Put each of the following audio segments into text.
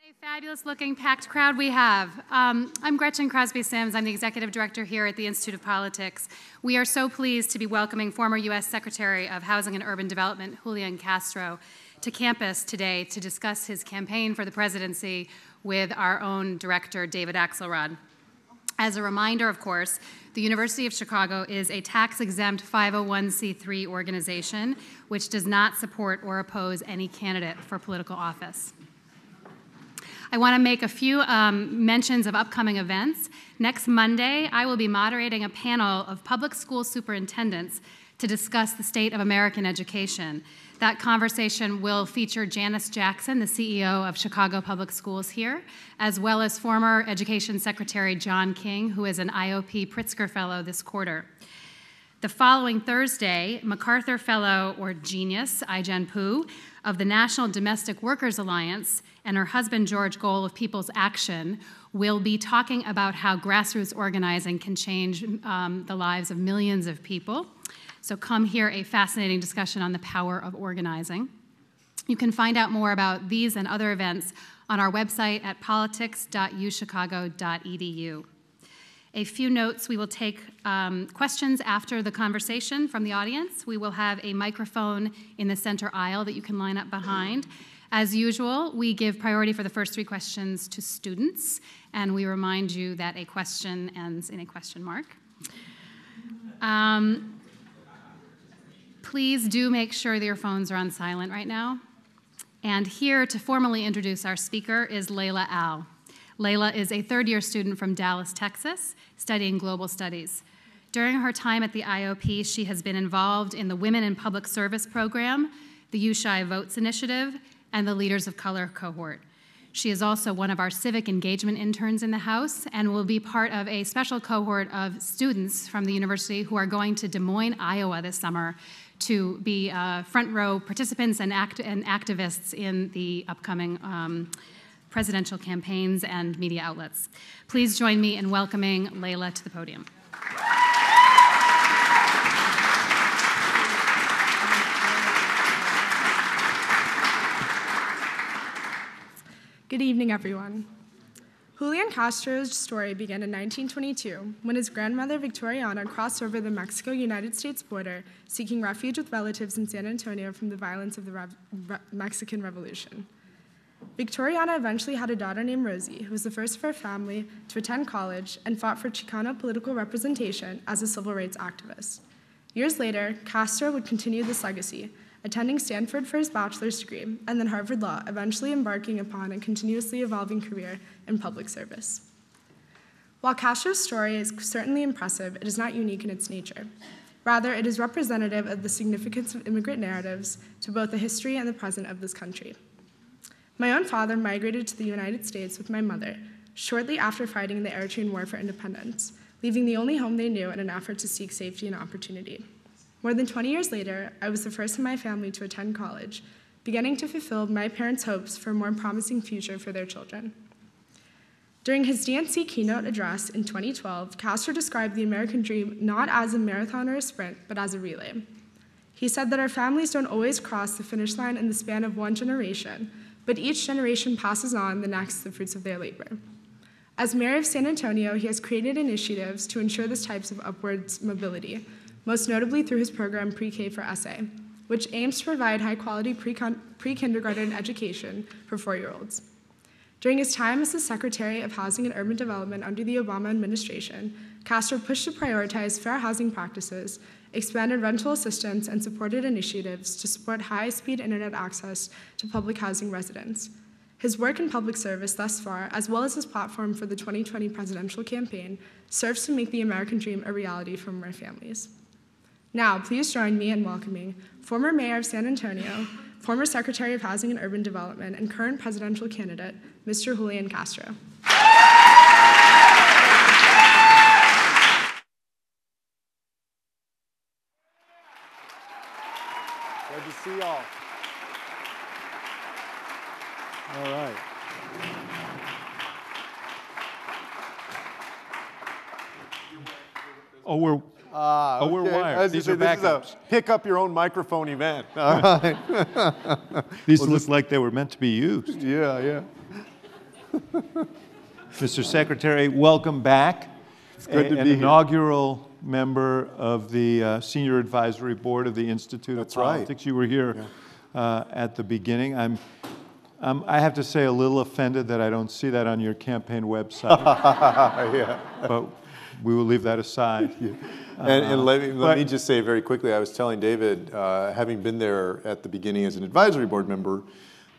A fabulous looking packed crowd we have. I'm Gretchen Crosby Sims. I'm the Executive Director here at the Institute of Politics. We are so pleased to be welcoming former U.S. Secretary of Housing and Urban Development, Julian Castro, to campus today to discuss his campaign for the presidency with our own Director, David Axelrod. As a reminder, of course, the University of Chicago is a tax-exempt 501c3 organization which does not support or oppose any candidate for political office. I want to make a few mentions of upcoming events. Next Monday, I will be moderating a panel of public school superintendents to discuss the state of American education. That conversation will feature Janice Jackson, the CEO of Chicago Public Schools here, as well as former Education Secretary John King, who is an IOP Pritzker Fellow this quarter. The following Thursday, MacArthur Fellow, or Genius, Ai-jen Poo, of the National Domestic Workers Alliance, and her husband, George Gohl of People's Action, will be talking about how grassroots organizing can change the lives of millions of people. So come hear a fascinating discussion on the power of organizing. You can find out more about these and other events on our website at politics.uchicago.edu. A few notes: we will take questions after the conversation from the audience. We will have a microphone in the center aisle that you can line up behind. As usual, we give priority for the first 3 questions to students, and we remind you that a question ends in a question mark. Please do make sure that your phones are on silent right now. And here to formally introduce our speaker is Layla Al. Layla is a third-year student from Dallas, Texas, studying global studies. During her time at the IOP, she has been involved in the Women in Public Service program, the UChicago Votes Initiative, and the Leaders of Color cohort. She is also one of our civic engagement interns in the House and will be part of a special cohort of students from the university who are going to Des Moines, Iowa this summer to be front row participants and activists in the upcoming presidential campaigns and media outlets. Please join me in welcoming Layla to the podium. Good evening, everyone. Julian Castro's story began in 1922 when his grandmother Victoriana crossed over the Mexico-United States border seeking refuge with relatives in San Antonio from the violence of the Mexican Revolution. Victoriana eventually had a daughter named Rosie, who was the first of her family to attend college and fought for Chicano political representation as a civil rights activist. Years later, Castro would continue this legacy, attending Stanford for his bachelor's degree, and then Harvard Law, eventually embarking upon a continuously evolving career in public service. While Castro's story is certainly impressive, it is not unique in its nature. Rather, it is representative of the significance of immigrant narratives to both the history and the present of this country. My own father migrated to the United States with my mother shortly after fighting in the Eritrean War for Independence, leaving the only home they knew in an effort to seek safety and opportunity. More than 20 years later, I was the first in my family to attend college, beginning to fulfill my parents' hopes for a more promising future for their children. During his DNC keynote address in 2012, Castro described the American dream not as a marathon or a sprint, but as a relay. He said that our families don't always cross the finish line in the span of one generation, but each generation passes on the next the fruits of their labor. As mayor of San Antonio, he has created initiatives to ensure this type of upwards mobility, most notably through his program Pre-K for SA, which aims to provide high-quality pre-kindergarten education for 4-year-olds. During his time as the Secretary of Housing and Urban Development under the Obama administration, Castro pushed to prioritize fair housing practices, expanded rental assistance, and supported initiatives to support high-speed internet access to public housing residents. His work in public service thus far, as well as his platform for the 2020 presidential campaign, serves to make the American dream a reality for more families. Now, please join me in welcoming former Mayor of San Antonio, former Secretary of Housing and Urban Development, and current presidential candidate, Mr. Julian Castro. Glad to see y'all. All right. Oh, we're wired. These are backups. This is a pick up your own microphone event. All right. These look like they were meant to be used. Yeah, yeah. Mr. Secretary, welcome back. It's good to be an here. Inaugural member of the Senior Advisory Board of the Institute of Politics. Right. You were here at the beginning. I have to say, a little offended that I don't see that on your campaign website. Yeah. But we will leave that aside. Yeah. And let me just say very quickly, I was telling David, having been there at the beginning as an advisory board member,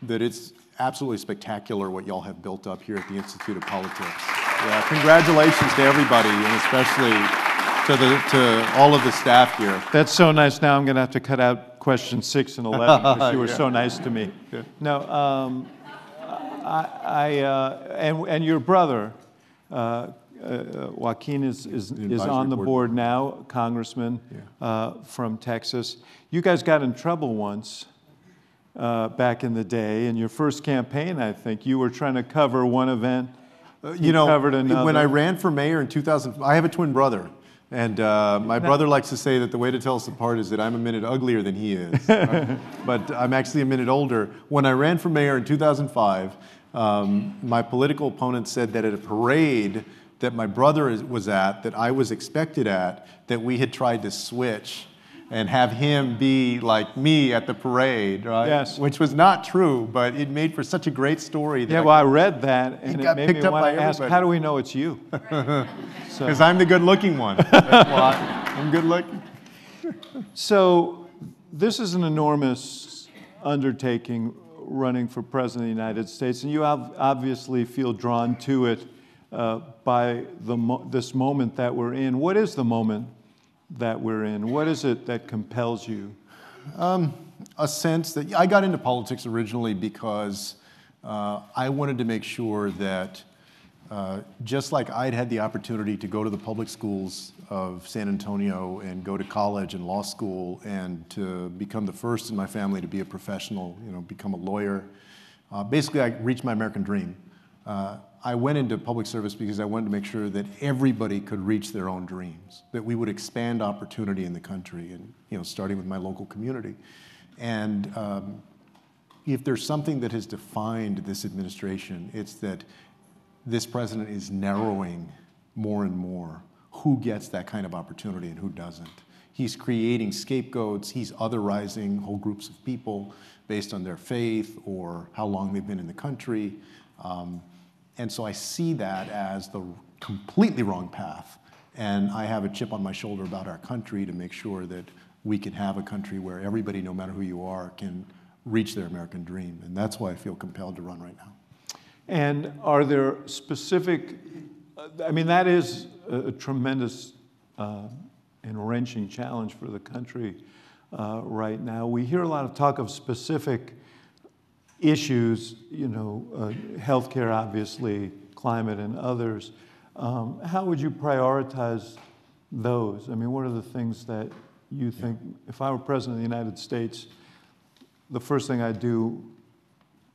that it's absolutely spectacular what y'all have built up here at the Institute of Politics. Yeah, congratulations to everybody, and especially to all of the staff here. That's so nice. Now I'm going to have to cut out questions 6 and 11 because you were so nice to me. Yeah. No, and your brother, Joaquin, is on the board now, congressman from Texas. You guys got in trouble once back in the day. In your first campaign, I think, you were trying to cover one event. You covered another. When I ran for mayor in 2000, I have a twin brother. And my brother likes to say that the way to tell us apart is that I'm a minute uglier than he is. But I'm actually a minute older. When I ran for mayor in 2005, my political opponent said that at a parade that my brother was at, that I was expected at, that we had tried to switch and have him be like me at the parade, right? Yes. Which was not true, but it made for such a great story. Yeah, well, I read that, and it made me picked up want by to ask, everybody. how do we know it's you? Because I'm the good-looking one. That's why I'm good-looking. So this is an enormous undertaking, running for President of the United States, and you obviously feel drawn to it by this moment that we're in. What is the moment that we're in? What is it that compels you? A sense that I got into politics originally because I wanted to make sure that just like I'd had the opportunity to go to the public schools of San Antonio and go to college and law school and to become the first in my family to be a professional, become a lawyer. Basically, I reached my American dream. I went into public service because I wanted to make sure that everybody could reach their own dreams, that we would expand opportunity in the country, and starting with my local community. And if there's something that has defined this administration, it's that this president is narrowing more and more who gets that kind of opportunity and who doesn't. He's creating scapegoats, he's otherizing whole groups of people based on their faith or how long they've been in the country. And so I see that as the completely wrong path. And I have a chip on my shoulder about our country to make sure that we can have a country where everybody, no matter who you are, can reach their American dream. And that's why I feel compelled to run right now. And are there specific, that is a tremendous and wrenching challenge for the country right now. We hear a lot of talk of specific issues, healthcare, obviously, climate, and others. How would you prioritize those? What are the things that you think, if I were President of the United States, the first thing I'd do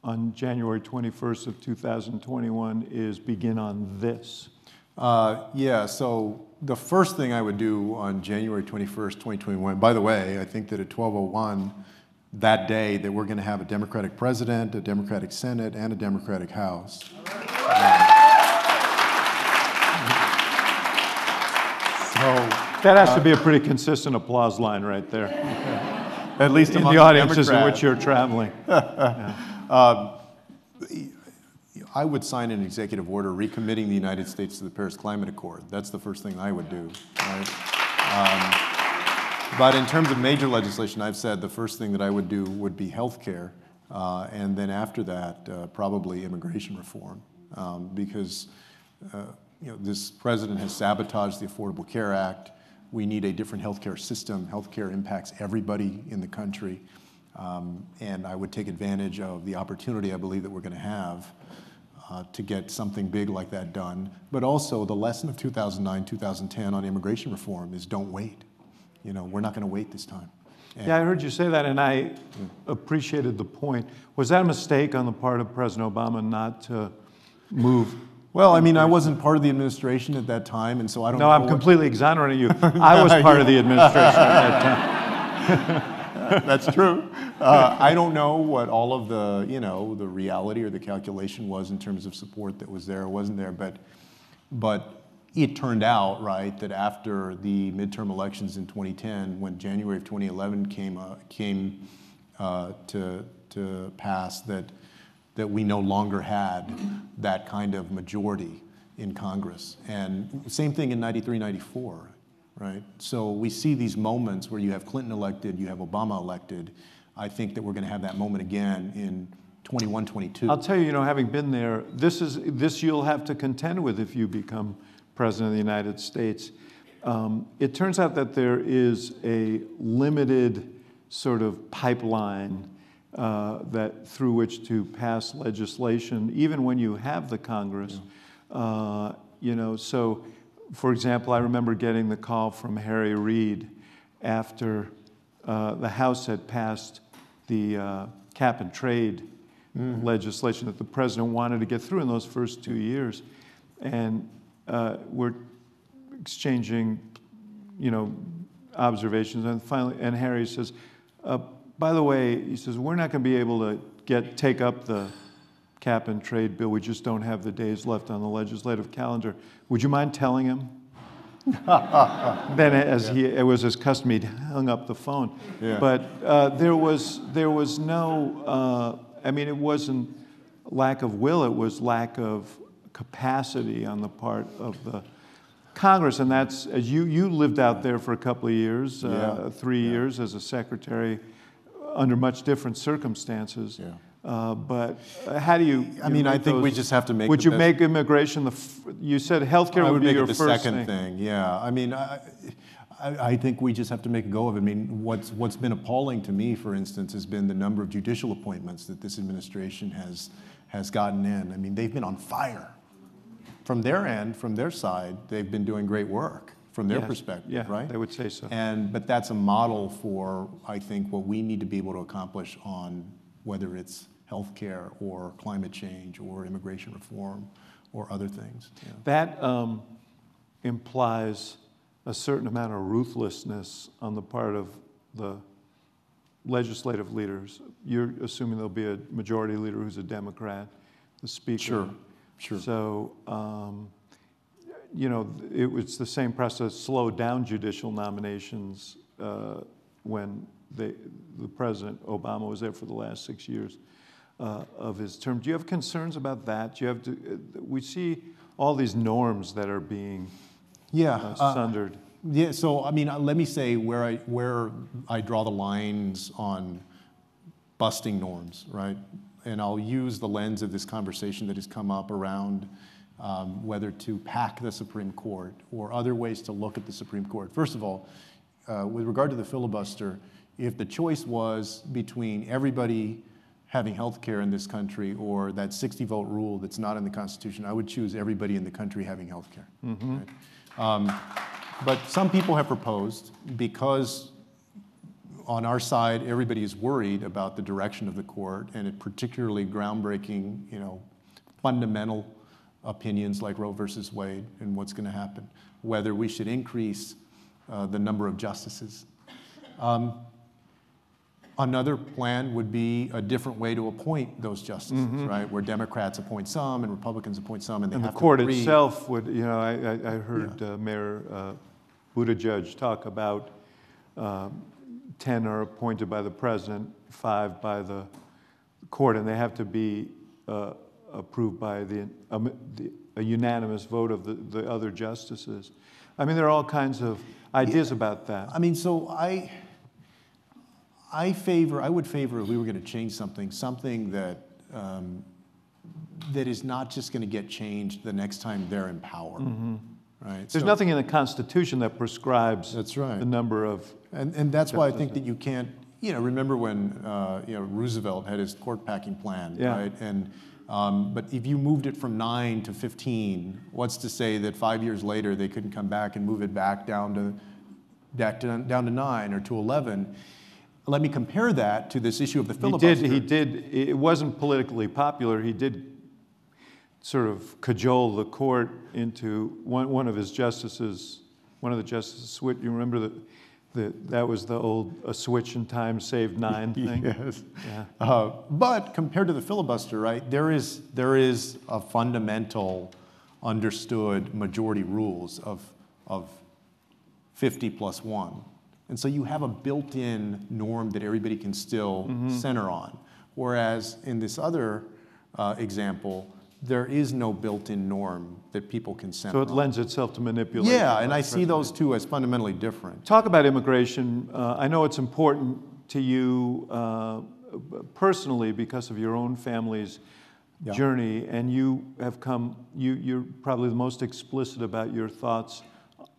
on January 21st of 2021 is begin on this? So the first thing I would do on January 21st, 2021, by the way, I think that at 12:01, that day that we're going to have a Democratic president, a Democratic Senate, and a Democratic House. That has to be a pretty consistent applause line right there. At least in the audiences in which you're traveling. I would sign an executive order recommitting the United States to the Paris Climate Accord. That's the first thing I would do. Right? But in terms of major legislation, I've said the first thing that I would do would be health care, and then after that, probably immigration reform, because this president has sabotaged the Affordable Care Act. We need a different health care system. Health care impacts everybody in the country, and I would take advantage of the opportunity I believe that we're going to have to get something big like that done. But also, the lesson of 2009, 2010 on immigration reform is don't wait. We're not going to wait this time. Yeah, I heard you say that, and I appreciated the point. Was that a mistake on the part of President Obama not to move? Well, I wasn't part of the administration at that time, and so I don't know. No, I'm completely exonerating you. I was part of the administration at that time. That's true. I don't know what all of the, the reality or the calculation was in terms of support that was there or wasn't there, but it turned out, right, that after the midterm elections in 2010, when January of 2011 came to pass, that we no longer had that kind of majority in Congress. And same thing in 93, 94, right? So we see these moments where you have Clinton elected, you have Obama elected. I think that we're going to have that moment again in 21, 22. I'll tell you, having been there, this you'll have to contend with if you become President of the United States. It turns out that there is a limited sort of pipeline through which to pass legislation, even when you have the Congress. So, for example, I remember getting the call from Harry Reid after the House had passed the cap and trade legislation that the president wanted to get through in those first 2 years. And we're exchanging, observations, and finally, and Harry says, by the way, he says, we're not going to be able to take up the cap and trade bill. We just don't have the days left on the legislative calendar. Would you mind telling him? Then, it was his custom, he hung up the phone. Yeah. But there was no. It wasn't lack of will. It was lack of capacity on the part of the Congress, and that's, as you lived out there for a couple of years, 3 years as a secretary, under much different circumstances. Yeah. But how do you? I think we just have to make. Would you make immigration you said healthcare would be your first second thing? Yeah. I think we just have to make a go of it. What's been appalling to me, for instance, has been the number of judicial appointments that this administration has gotten in. They've been on fire. From their end, from their side, they've been doing great work from their perspective, right? They would say so. But that's a model for, I think, what we need to be able to accomplish on whether it's healthcare or climate change or immigration reform or other things. Yeah. That implies a certain amount of ruthlessness on the part of the legislative leaders. You're assuming there'll be a majority leader who's a Democrat, the speaker. Sure. So, it was the same process slowed down judicial nominations when the President Obama was there for the last 6 years of his term. Do you have concerns about that? We see all these norms that are being sundered. So let me say where I draw the lines on busting norms, right? And I'll use the lens of this conversation that has come up around whether to pack the Supreme Court or other ways to look at the Supreme Court. First of all, with regard to the filibuster, if the choice was between everybody having health care in this country or that 60-vote rule that's not in the Constitution, I would choose everybody in the country having health care. Mm-hmm. Right? But some people have proposed, because on our side, everybody is worried about the direction of the court, and it particularly groundbreaking, fundamental opinions like Roe versus Wade and what's going to happen, whether we should increase the number of justices. Another plan would be a different way to appoint those justices, right? Where Democrats appoint some and Republicans appoint some, and they have to agree. And the court itself would, I heard Mayor Buttigieg talk about 10 are appointed by the president, 5 by the court, and they have to be approved by a unanimous vote of the other justices. There are all kinds of ideas about that. So I would favor, if we were going to change something that that is not just going to get changed the next time they're in power. Right? There's nothing in the Constitution that prescribes the number of and that's why I think that you can't, remember when Roosevelt had his court packing plan, right? And but if you moved it from 9 to 15, what's to say that 5 years later they couldn't come back and move it back down to 9 or to 11? Let me compare that to this issue of the filibuster. He did. It wasn't politically popular. He did sort of cajole the court into one of the justices, Swit. You remember That was the old a switch in time saved 9 thing. Yes. Yeah. But compared to the filibuster, right, there is a fundamental understood majority rules of 50 plus 1. And so you have a built-in norm that everybody can still center on. Whereas in this other example, there is no built-in norm that people can center on. So it lends itself to manipulation. Yeah, and I see those two as fundamentally different. Talk about immigration. I know it's important to you personally because of your own family's journey, and you have come, you're probably the most explicit about your thoughts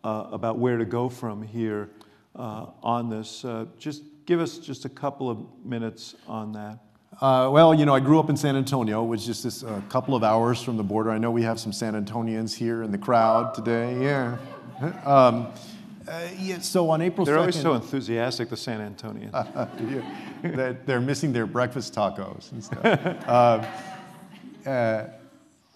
about where to go from here on this. Just give us just a couple of minutes on that. Well, you know, I grew up in San Antonio, which is just a couple of hours from the border. I know we have some San Antonians here in the crowd today. Yeah. So on April 2nd... They're always so enthusiastic, the San Antonians. They're missing their breakfast tacos and stuff.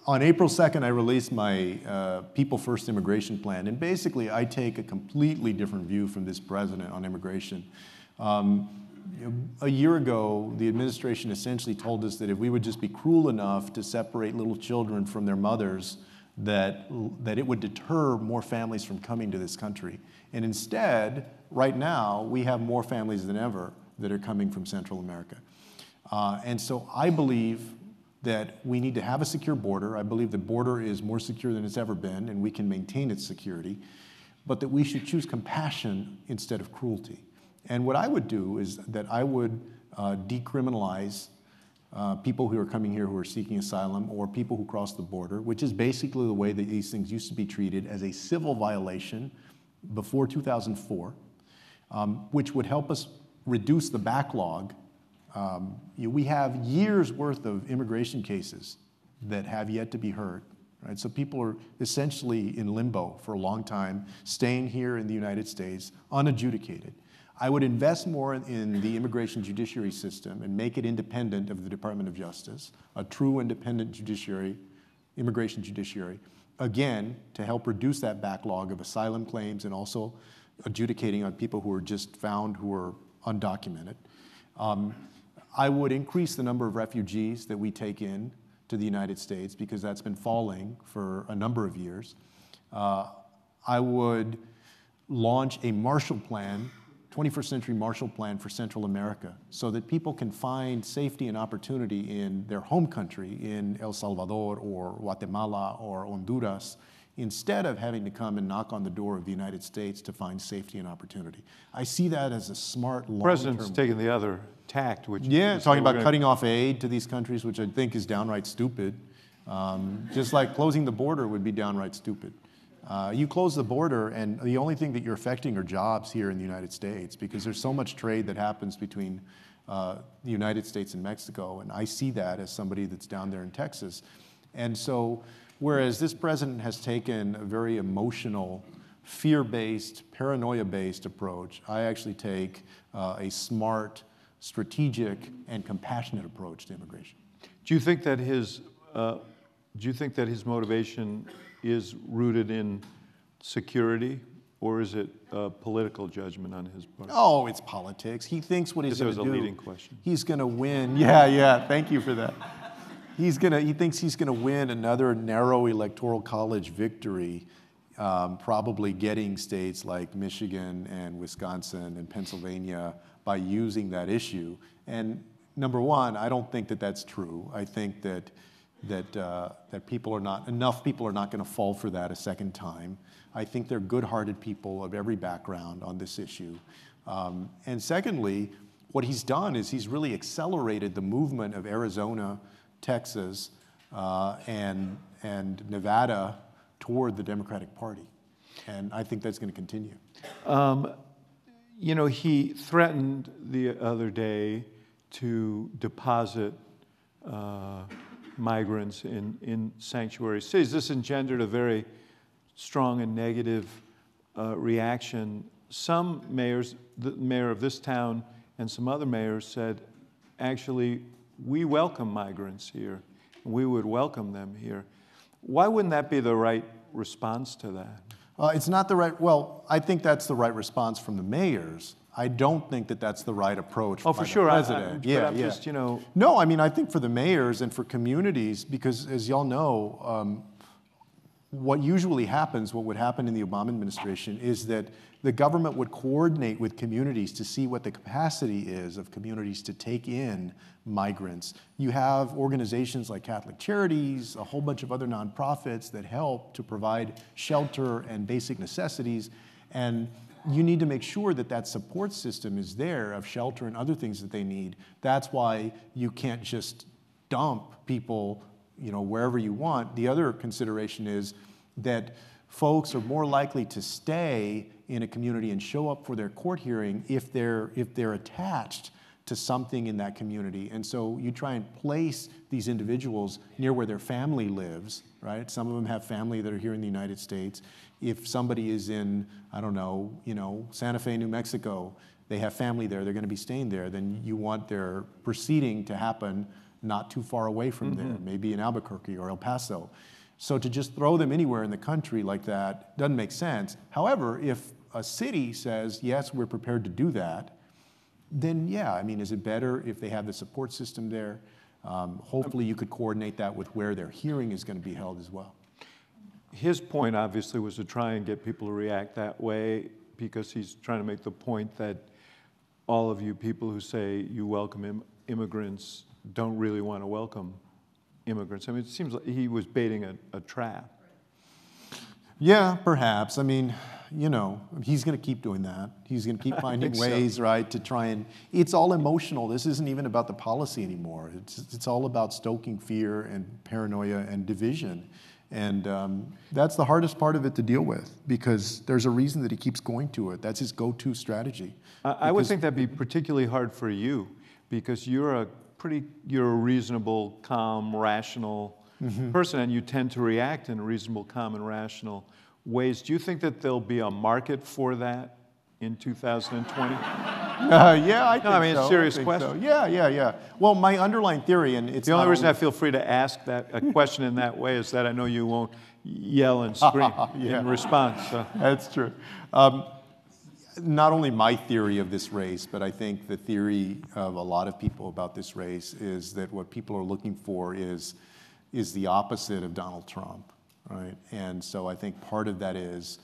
On April 2nd, I released my People First immigration plan. And basically, I take a completely different view from this president on immigration. A year ago, the administration essentially told us that if we would just be cruel enough to separate little children from their mothers, that it would deter more families from coming to this country. And instead, right now, we have more families than ever that are coming from Central America. And so I believe that we need to have a secure border. I believe the border is more secure than it's ever been, and we can maintain its security, but that we should choose compassion instead of cruelty. And what I would do is that I would decriminalize people who are coming here who are seeking asylum or people who cross the border, which is basically the way that these things used to be treated as a civil violation before 2004, which would help us reduce the backlog. We have years worth of immigration cases that have yet to be heard. Right? So people are essentially in limbo for a long time, staying here in the United States, unadjudicated. I would invest more in the immigration judiciary system and make it independent of the Department of Justice, a true independent judiciary, immigration judiciary, again, to help reduce that backlog of asylum claims and also adjudicating on people who are just found who are undocumented. I would increase the number of refugees that we take in to the United States because that's been falling for a number of years. I would launch a Marshall Plan, 21st Century Marshall Plan for Central America, so that people can find safety and opportunity in their home country, in El Salvador or Guatemala or Honduras, instead of having to come and knock on the door of the United States to find safety and opportunity. I see that as a smart long-term... The president's taking the other tact, which... Yeah, talking about cutting off aid to these countries, which I think is downright stupid. Just like closing the border would be downright stupid. You close the border, and the only thing that you're affecting are jobs here in the United States, because there's so much trade that happens between the United States and Mexico, and I see that as somebody that's down there in Texas. And so, whereas this president has taken a very emotional, fear-based, paranoia-based approach, I actually take a smart, strategic, and compassionate approach to immigration. Do you think that his motivation is rooted in security, or is it political judgment on his part? Oh, it's politics. He thinks what he's going to do. That was a leading question. He's going to win. Yeah. Thank you for that. He thinks he's going to win another narrow electoral college victory, probably getting states like Michigan and Wisconsin and Pennsylvania by using that issue. And number one, I don't think that that's true. I think that enough people are not going to fall for that a second time. I think they're good-hearted people of every background on this issue. And secondly, what he's done is he's really accelerated the movement of Arizona, Texas, and Nevada toward the Democratic Party. And I think that's going to continue. He threatened the other day to deposit migrants in sanctuary cities. This engendered a very strong and negative reaction. Some mayors, the mayor of this town and some other mayors said, actually, we welcome migrants here. We would welcome them here. Why wouldn't that be the right response to that? It's not the right, well, I think that's the right response from the mayors. I don't think that that's the right approach by the president. But I'm just, you know. No, I mean, I think for the mayors and for communities, because as y'all know, what usually happens, what would happen in the Obama administration is that the government would coordinate with communities to see what the capacity is of communities to take in migrants. You have organizations like Catholic Charities, a whole bunch of other nonprofits that help to provide shelter and basic necessities, and you need to make sure that that support system is there of shelter and other things that they need. That's why you can't just dump people, you know, wherever you want. The other consideration is that folks are more likely to stay in a community and show up for their court hearing if they're attached to something in that community. And so you try and place these individuals near where their family lives, right? Some of them have family that are here in the United States. If somebody is in, I don't know, Santa Fe, New Mexico, they have family there, they're gonna be staying there, then you want their proceeding to happen not too far away from there, maybe in Albuquerque or El Paso. So to just throw them anywhere in the country like that doesn't make sense. However, if a city says, yes, we're prepared to do that, then yeah, I mean, is it better if they have the support system there? Hopefully you could coordinate that with where their hearing is going to be held as well. His point obviously was to try and get people to react that way, because he's trying to make the point that all of you people who say you welcome immigrants don't really want to welcome immigrants. I mean, it seems like he was baiting a trap. Yeah, perhaps. I mean, he's going to keep doing that. He's going to keep finding ways, right, to try and, it's all emotional. This isn't even about the policy anymore. It's all about stoking fear and paranoia and division. And that's the hardest part of it to deal with, because there's a reason that he keeps going to it. That's his go-to strategy. I would think that'd be particularly hard for you, because you're a reasonable, calm, rational person, and you tend to react in reasonable, calm, and rational ways. Do you think that there'll be a market for that in 2020? Yeah, I think so. No, I mean, it's a serious question. So. Yeah. Well, my underlying theory, and it's the only reason I feel free to ask a question in that way is that I know you won't yell and scream in response. So. That's true. Not only my theory of this race, but I think the theory of a lot of people about this race is that what people are looking for is the opposite of Donald Trump, right? And so I think part of that is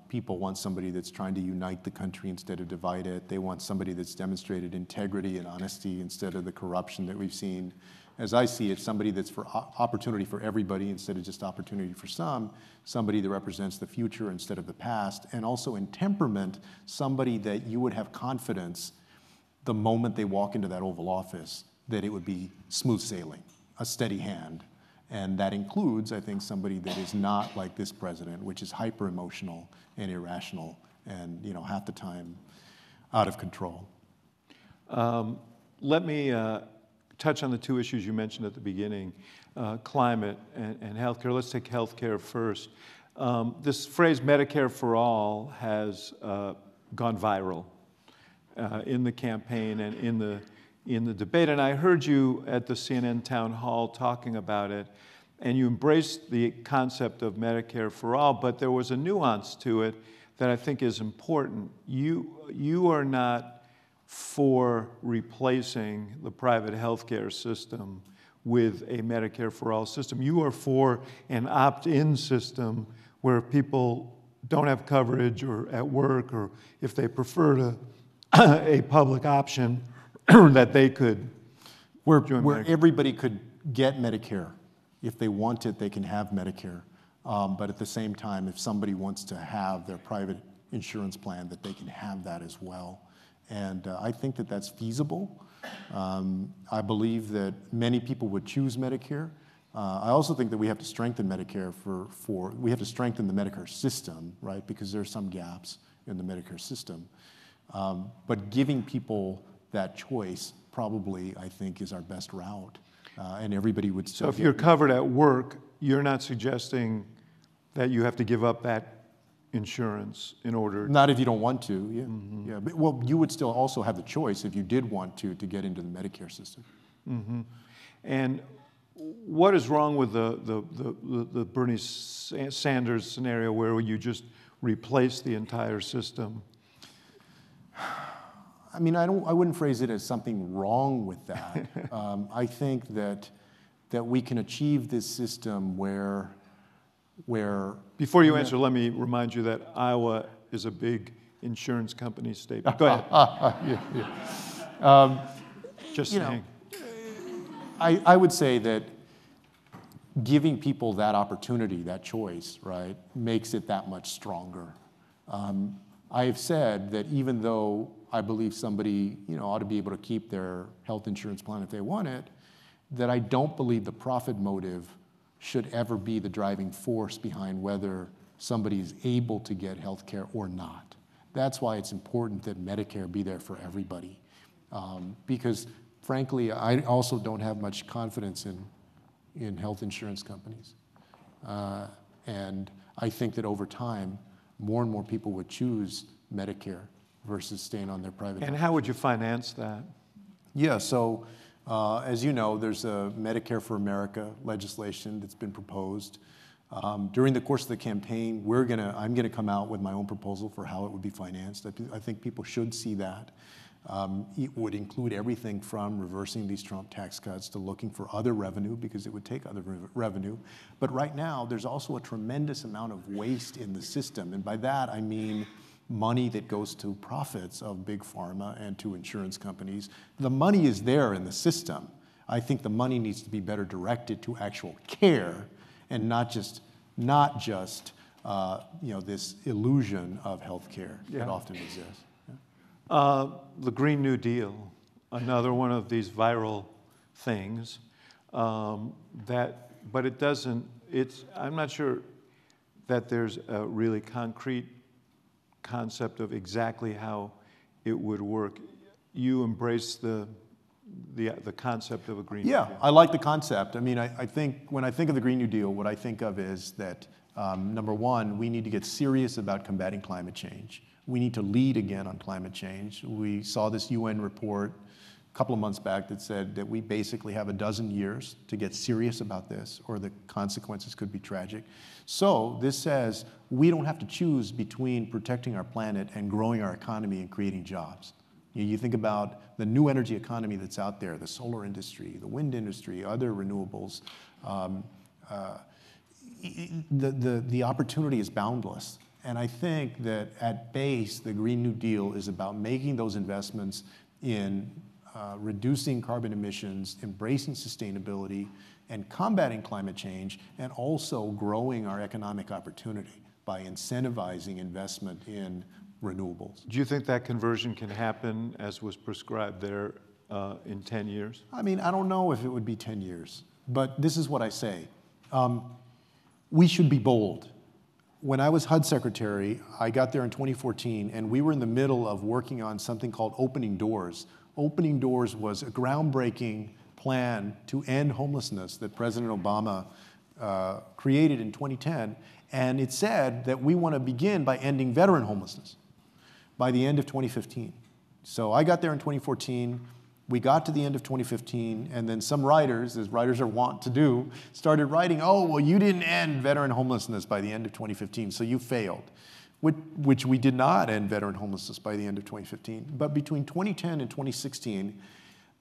people want somebody that's trying to unite the country instead of divide it. They want somebody that's demonstrated integrity and honesty instead of the corruption that we've seen. As I see it, somebody that's for opportunity for everybody instead of just opportunity for some, somebody that represents the future instead of the past, and also in temperament, somebody that you would have confidence the moment they walk into that Oval Office that it would be smooth sailing, a steady hand. And that includes, I think, somebody that is not like this president, which is hyper-emotional and irrational and, half the time out of control. Let me touch on the two issues you mentioned at the beginning, climate and healthcare. Let's take healthcare first. This phrase, Medicare for all, has gone viral in the campaign and in the debate. And I heard you at the CNN town hall talking about it, and you embraced the concept of Medicare for all, but there was a nuance to it that I think is important. You are not for replacing the private healthcare system with a Medicare for all system. You are for an opt-in system where people don't have coverage or at work, or if they prefer a public option, that they could where everybody could get Medicare. If they want it, they can have Medicare. But at the same time, if somebody wants to have their private insurance plan, that they can have that as well. And I think that that's feasible. I believe that many people would choose Medicare. I also think that we have to strengthen Medicare we have to strengthen the Medicare system, right? Because there are some gaps in the Medicare system. But giving people that choice probably, I think, is our best route. And everybody would still. So if you're covered at work, you're not suggesting that you have to give up that insurance in order. Not if you don't want to, yeah. Yeah. But, well, you would still also have the choice if you did want to get into the Medicare system. And what is wrong with the Bernie Sanders scenario where you just replace the entire system? I mean, I wouldn't phrase it as something wrong with that. I think that we can achieve this system where. Before you answer, let me remind you that Iowa is a big insurance company state. Go ahead. Just saying. I would say that giving people that opportunity, that choice, right, makes it that much stronger. I have said that even though I believe somebody, ought to be able to keep their health insurance plan if they want it, that I don't believe the profit motive should ever be the driving force behind whether somebody is able to get health care or not. That's why it's important that Medicare be there for everybody. Because frankly, I also don't have much confidence in health insurance companies. And I think that over time, more and more people would choose Medicare versus staying on their private health. And how would you finance that? Yeah, so as you know, there's a Medicare for America legislation that's been proposed. During the course of the campaign, I'm gonna come out with my own proposal for how it would be financed. I think people should see that. It would include everything from reversing these Trump tax cuts to looking for other revenue, because it would take other revenue. But right now, there's also a tremendous amount of waste in the system. And by that, I mean money that goes to profits of big pharma and to insurance companies. The money is there in the system. I think the money needs to be better directed to actual care and not just this illusion of health care that often exists. The Green New Deal, another one of these viral things but it doesn't, I'm not sure that there's a really concrete concept of exactly how it would work. You embrace the concept of a Green New Deal. Yeah, I like the concept. I mean, I think when I think of the Green New Deal, what I think of is that, number one, we need to get serious about combating climate change. We need to lead again on climate change. We saw this UN report a couple of months back that said that we basically have 12 years to get serious about this, or the consequences could be tragic. So this says we don't have to choose between protecting our planet and growing our economy and creating jobs. You think about the new energy economy that's out there, the solar industry, the wind industry, other renewables. The opportunity is boundless. And I think that at base, the Green New Deal is about making those investments in reducing carbon emissions, embracing sustainability, and combating climate change, and also growing our economic opportunity by incentivizing investment in renewables. Do you think that conversion can happen as was prescribed there in 10 years? I mean, I don't know if it would be 10 years, but this is what I say. We should be bold. When I was HUD secretary, I got there in 2014, and we were in the middle of working on something called Opening Doors. Opening Doors was a groundbreaking plan to end homelessness that President Obama created in 2010, and it said that we want to begin by ending veteran homelessness by the end of 2015. So I got there in 2014. We got to the end of 2015, and then some writers, as writers are wont to do, started writing, oh, well, you didn't end veteran homelessness by the end of 2015, so you failed, which we did not end veteran homelessness by the end of 2015. But between 2010 and 2016,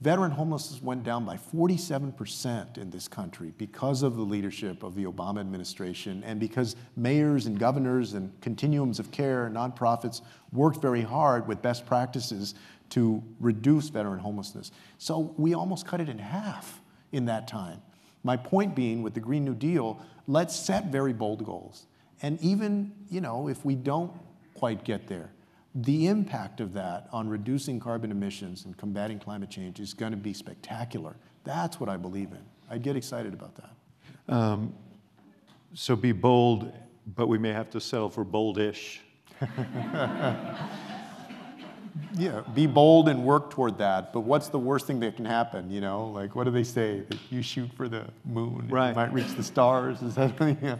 veteran homelessness went down by 47% in this country because of the leadership of the Obama administration, and because mayors and governors and continuums of care, nonprofits worked very hard with best practices to reduce veteran homelessness. So we almost cut it in half in that time. My point being, with the Green New Deal, let's set very bold goals. And even, if we don't quite get there, the impact of that on reducing carbon emissions and combating climate change is going to be spectacular. That's what I believe in. I get excited about that. So be bold, but we may have to settle for boldish. Yeah, be bold and work toward that. But what's the worst thing that can happen? Like, what do they say? That you shoot for the moon, and right, you might reach the stars. Is that what? Yeah.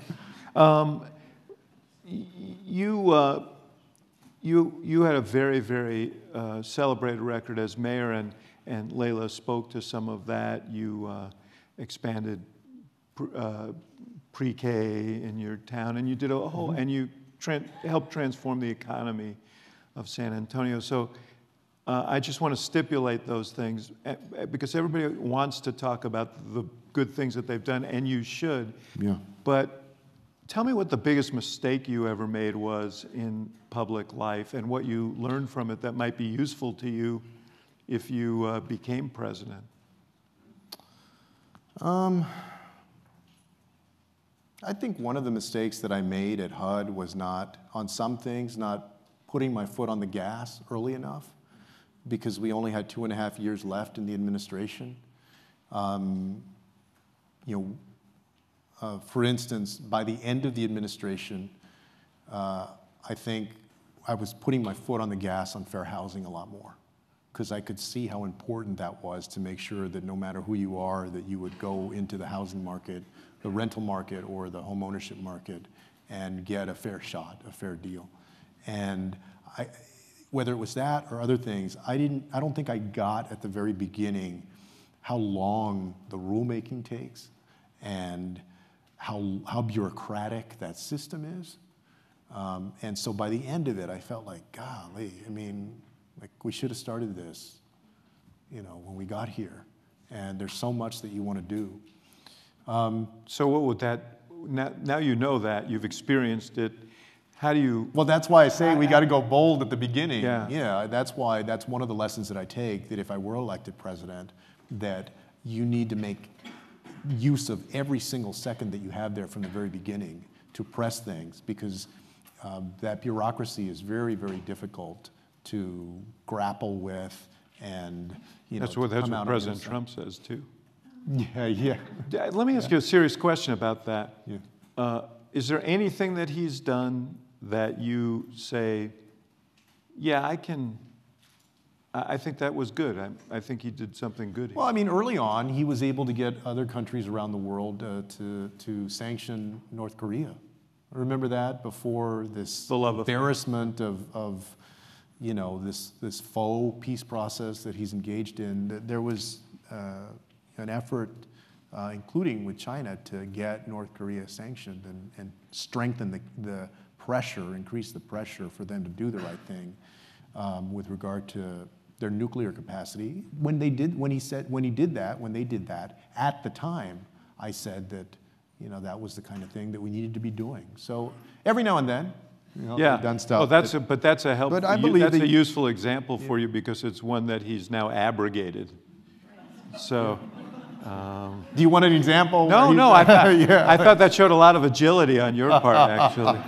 You had a very, very celebrated record as mayor, and Layla spoke to some of that. You expanded pre-K in your town, and you did a whole, and you helped transform the economy of San Antonio. So I just want to stipulate those things because everybody wants to talk about the good things that they've done, and you should. Yeah. But tell me what the biggest mistake you ever made was in public life and what you learned from it that might be useful to you if you became president. I think one of the mistakes that I made at HUD was on some things, not putting my foot on the gas early enough, because we only had 2.5 years left in the administration. For instance, by the end of the administration, I think I was putting my foot on the gas on fair housing a lot more, because I could see how important that was to make sure that no matter who you are, that you would go into the housing market, the rental market, or the home ownership market and get a fair shot, a fair deal. And whether it was that or other things, I don't think I got at the very beginning how long the rulemaking takes and how bureaucratic that system is. And so by the end of it, I felt like, golly, I mean, like we should have started this, when we got here. And there's so much that you want to do. So what would that, now you know that, you've experienced it, how do you? Well, that's why I say we got to go bold at the beginning. Yeah. That's one of the lessons that I take, that if I were elected president, that you need to make use of every single second that you have there from the very beginning to press things, because that bureaucracy is very, very difficult to grapple with, and that's what President Trump says too. Yeah. Let me ask you a serious question about that. Yeah. Is there anything that he's done that you say, yeah, I think that was good. I think he did something good here. Well, I mean, early on, he was able to get other countries around the world to sanction North Korea. Remember that before this embarrassment of this faux peace process that he's engaged in. There was an effort, including with China, to get North Korea sanctioned and strengthen the pressure, increase the pressure for them to do the right thing with regard to their nuclear capacity. When they did that, at the time, I said that that was the kind of thing that we needed to be doing. So every now and then, we've done stuff. Well, that's a helpful. But I believe that's a useful example for you, because it's one that he's now abrogated. So. Do you want an example? No. I thought that showed a lot of agility on your part, actually.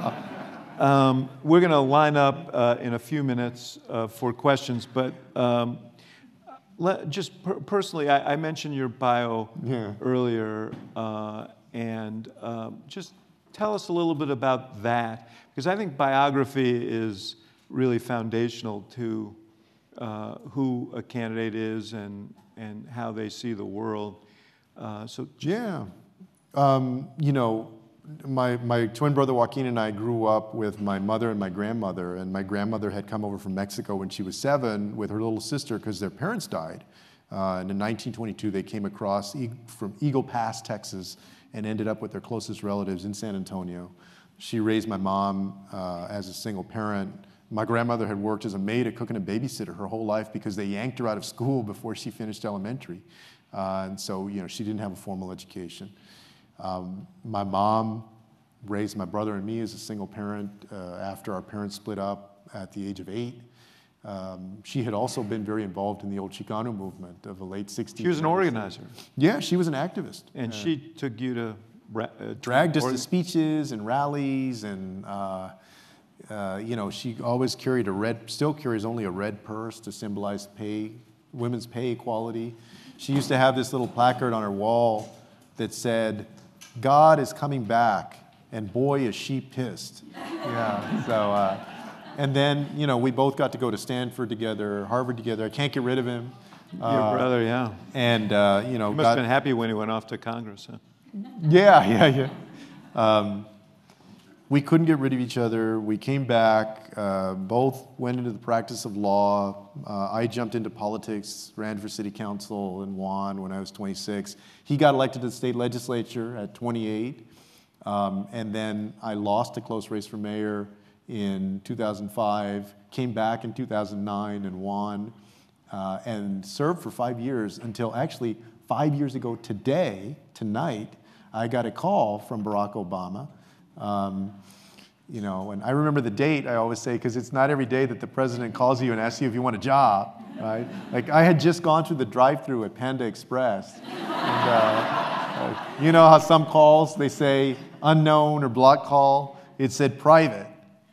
We're going to line up in a few minutes for questions, but just personally, I mentioned your bio earlier, and just tell us a little bit about that, because I think biography is really foundational to who a candidate is and how they see the world. My twin brother Joaquin and I grew up with my mother and my grandmother had come over from Mexico when she was 7 with her little sister because their parents died. And in 1922, they came across from Eagle Pass, Texas, and ended up with their closest relatives in San Antonio. She raised my mom as a single parent. My grandmother had worked as a maid, a cook, and a babysitter her whole life because they yanked her out of school before she finished elementary. And so, she didn't have a formal education. My mom raised my brother and me as a single parent after our parents split up at the age of 8. She had also been very involved in the old Chicano movement of the late 60s. She was an organizer. Yeah, she was an activist. And she took you to... dragged us to speeches and rallies, and she always still carries only a red purse to symbolize women's pay equality. She used to have this little placard on her wall that said, "God is coming back, and boy is she pissed." Yeah. So, and then we both got to go to Stanford together, Harvard together. I can't get rid of him. Your brother, yeah. And you must have been happy when he went off to Congress, huh? Yeah. we couldn't get rid of each other. We came back, both went into the practice of law. I jumped into politics, ran for city council and won when I was 26. He got elected to the state legislature at 28. And then I lost a close race for mayor in 2005, came back in 2009 and won, and served for 5 years until actually 5 years ago tonight, I got a call from Barack Obama. You know, and I remember the date, I always say, because it's not every day that the president calls you and asks you if you want a job, right? Like, I had just gone through the drive-thru at Panda Express. And, you know how some calls, they say unknown or block call? It said private,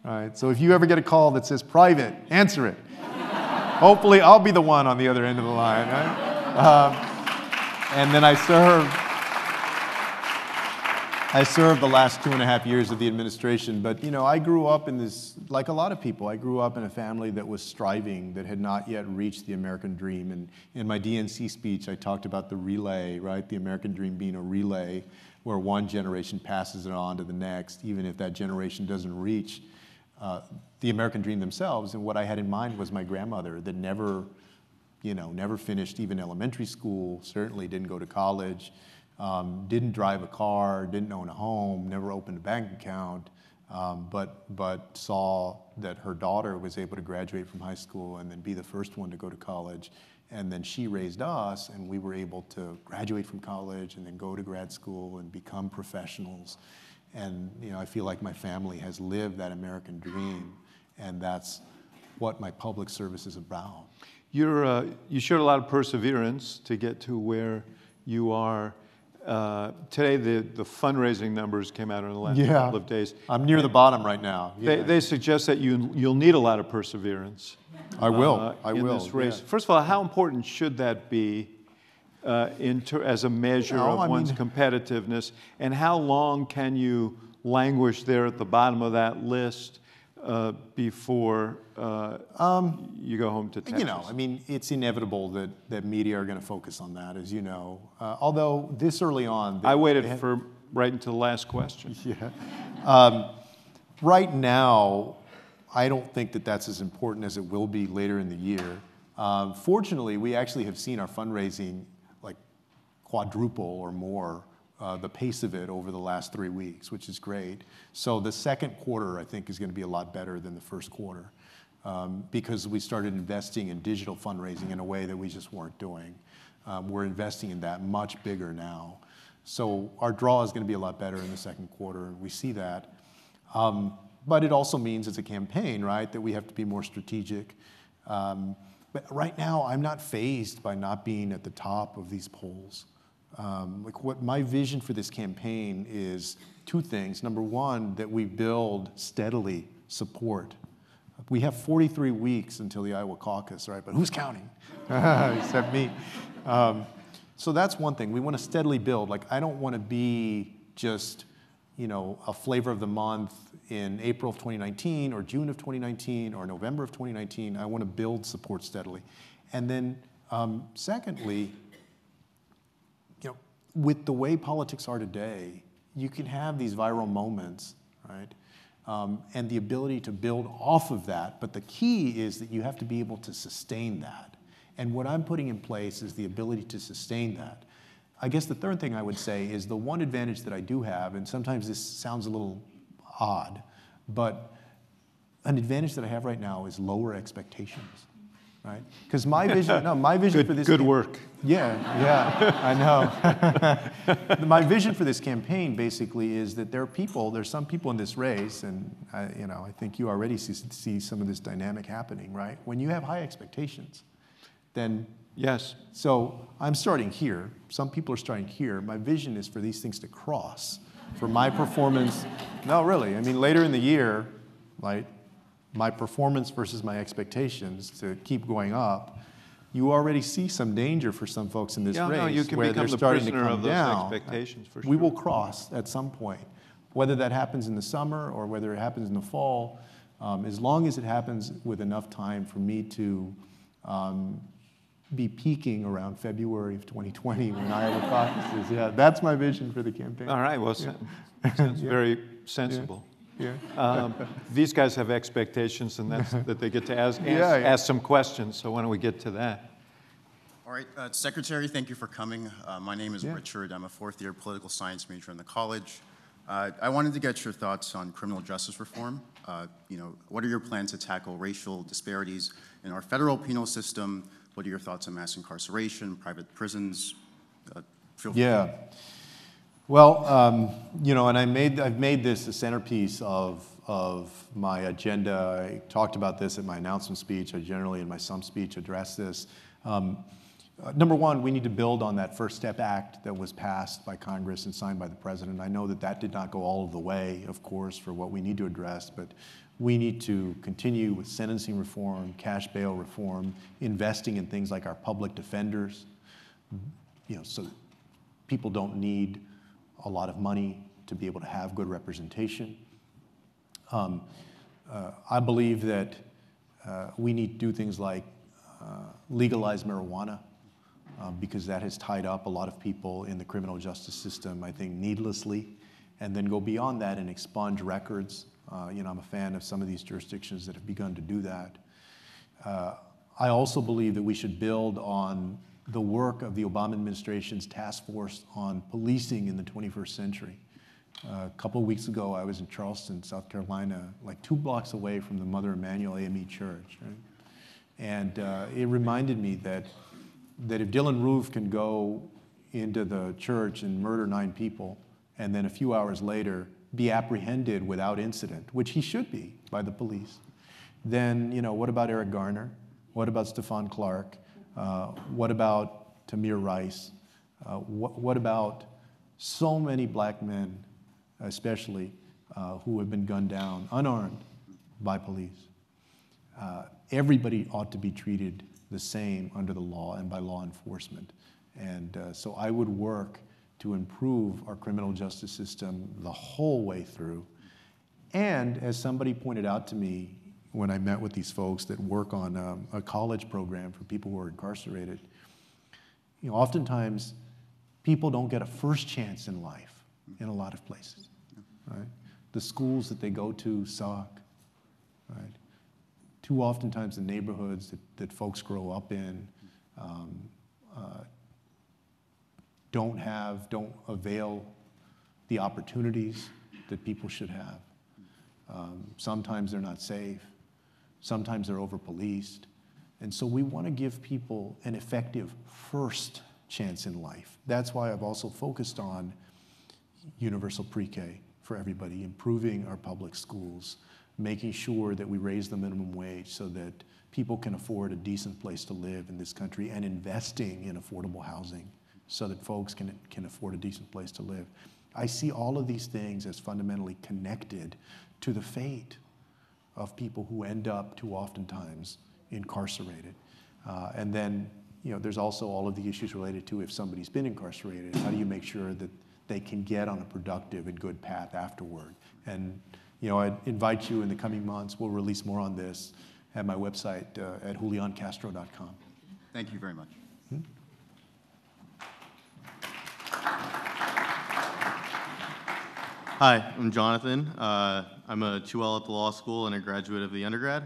right? So if you ever get a call that says private, answer it. Hopefully, I'll be the one on the other end of the line, right? And then I served the last 2.5 years of the administration, but you know, I grew up in this, like a lot of people, I grew up in a family that was striving, that had not yet reached the American dream. And in my DNC speech, I talked about the relay, right? The American dream being a relay where one generation passes it on to the next, even if that generation doesn't reach the American dream themselves. And what I had in mind was my grandmother that never, you know, never finished even elementary school, certainly didn't go to college, didn't drive a car, didn't own a home, never opened a bank account, but saw that her daughter was able to graduate from high school and then be the first one to go to college. And then she raised us, and we were able to graduate from college and then go to grad school and become professionals. And you know, I feel like my family has lived that American dream, and that's what my public service is about. You showed a lot of perseverance to get to where you are. Today, the fundraising numbers came out in the last couple of days. I'm near the bottom right now. They suggest that you'll need a lot of perseverance. I will. In this race. First of all, how important should that be as a measure of one's competitiveness, and how long can you languish there at the bottom of that list before you go home to Texas? You know, I mean, it's inevitable that media are going to focus on that, as you know. Although this early on, I waited for right until the last question. Yeah. Right now, I don't think that that's as important as it will be later in the year. Fortunately, we actually have seen our fundraising like quadruple or more the pace of it over the last 3 weeks, which is great. So the second quarter, I think, is going to be a lot better than the first quarter because we started investing in digital fundraising in a way that we just weren't doing. We're investing in that much bigger now. So our draw is going to be a lot better in the second quarter, and we see that. But it also means it's a campaign, right, that we have to be more strategic. But right now, I'm not fazed by not being at the top of these polls. Like what my vision for this campaign is two things. Number one, that we build steadily support. We have 43 weeks until the Iowa caucus, right? But who's counting? Except me. So that's one thing. We want to steadily build. Like, I don't want to be just, you know, a flavor of the month in April of 2019 or June of 2019 or November of 2019. I want to build support steadily. And then secondly, you know, with the way politics are today, you can have these viral moments, right? And the ability to build off of that. But the key is that you have to be able to sustain that. And what I'm putting in place is the ability to sustain that. I guess the third thing I would say is the one advantage that I do have, and sometimes this sounds a little odd, but an advantage that I have right now is lower expectations, right? Because my vision, for this... Good work. Yeah, I know. My vision for this campaign basically is that there's some people in this race, and I think you already see some of this dynamic happening, right? When you have high expectations, then yes. So I'm starting here. Some people are starting here. My vision is for these things to cross. For my performance, no, really. I mean, later in the year, right, my performance versus my expectations to keep going up. You already see some danger for some folks in this race. No, you can where become they're the starting to prisoner come of those down. expectations, for sure. We will cross at some point, whether that happens in the summer or whether it happens in the fall. As long as it happens with enough time for me to be peaking around February of 2020 when Iowa caucuses. Yeah, that's my vision for the campaign. All right, well, sounds very sensible. These guys have expectations, and that's that they get to ask some questions. So why don't we get to that? All right, Secretary, thank you for coming. My name is Richard. I'm a fourth-year political science major in the college. I wanted to get your thoughts on criminal justice reform. What are your plans to tackle racial disparities in our federal penal system? What are your thoughts on mass incarceration, private prisons? Yeah. Well, and I've made this a centerpiece of my agenda. I talked about this at my announcement speech. I generally, in my sump speech, address this. Number one, we need to build on that First Step Act that was passed by Congress and signed by the President. I know that that did not go all of the way, of course, for what we need to address, but we need to continue with sentencing reform, cash bail reform, investing in things like our public defenders, so that people don't need a lot of money to be able to have good representation. I believe that we need to do things like legalize marijuana, because that has tied up a lot of people in the criminal justice system, I think, needlessly, and then go beyond that and expunge records. I'm a fan of some of these jurisdictions that have begun to do that. I also believe that we should build on the work of the Obama administration's task force on policing in the 21st century. A couple of weeks ago, I was in Charleston, South Carolina, like 2 blocks away from the Mother Emanuel AME Church, right? And it reminded me that if Dylan Roof can go into the church and murder 9 people, and then a few hours later be apprehended without incident, which he should be by the police, then what about Eric Garner? What about Stephon Clark? What about Tamir Rice? What about so many black men, especially, who have been gunned down, unarmed, by police? Everybody ought to be treated the same under the law and by law enforcement. And so I would work to improve our criminal justice system the whole way through. And as somebody pointed out to me when I met with these folks that work on a college program for people who are incarcerated, oftentimes people don't get a first chance in life in a lot of places, right? The schools that they go to suck, right? Too oftentimes the neighborhoods that folks grow up in don't avail the opportunities that people should have. Sometimes they're not safe. Sometimes they're over-policed. And so we want to give people an effective first chance in life. That's why I've also focused on universal pre-K for everybody, improving our public schools, making sure that we raise the minimum wage so that people can afford a decent place to live in this country, and investing in affordable housing so that folks can afford a decent place to live. I see all of these things as fundamentally connected to the fate of people who end up too oftentimes incarcerated. And then, there's also all of the issues related to if somebody's been incarcerated, how do you make sure that they can get on a productive and good path afterward? And I'd invite you in the coming months. We'll release more on this at my website at juliancastro.com. Thank you very much. Hi, I'm Jonathan. I'm a 2L at the law school and a graduate of the undergrad.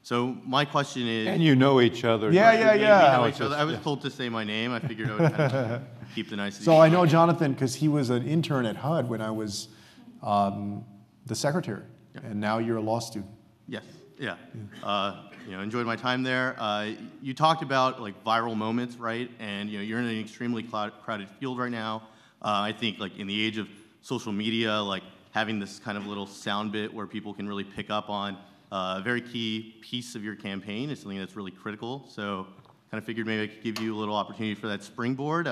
So my question is... And you know each other. Yeah. We know each other. I was told to say my name. I figured I would kind of keep the niceties. So I know Jonathan because he was an intern at HUD when I was the secretary, and now you're a law student. Yes, yeah. Enjoyed my time there. You talked about viral moments, right? And you're in an extremely crowded field right now. I think in the age of social media, having this kind of little sound bit where people can really pick up on a very key piece of your campaign is something that's really critical. So kind of figured maybe I could give you a little opportunity for that springboard.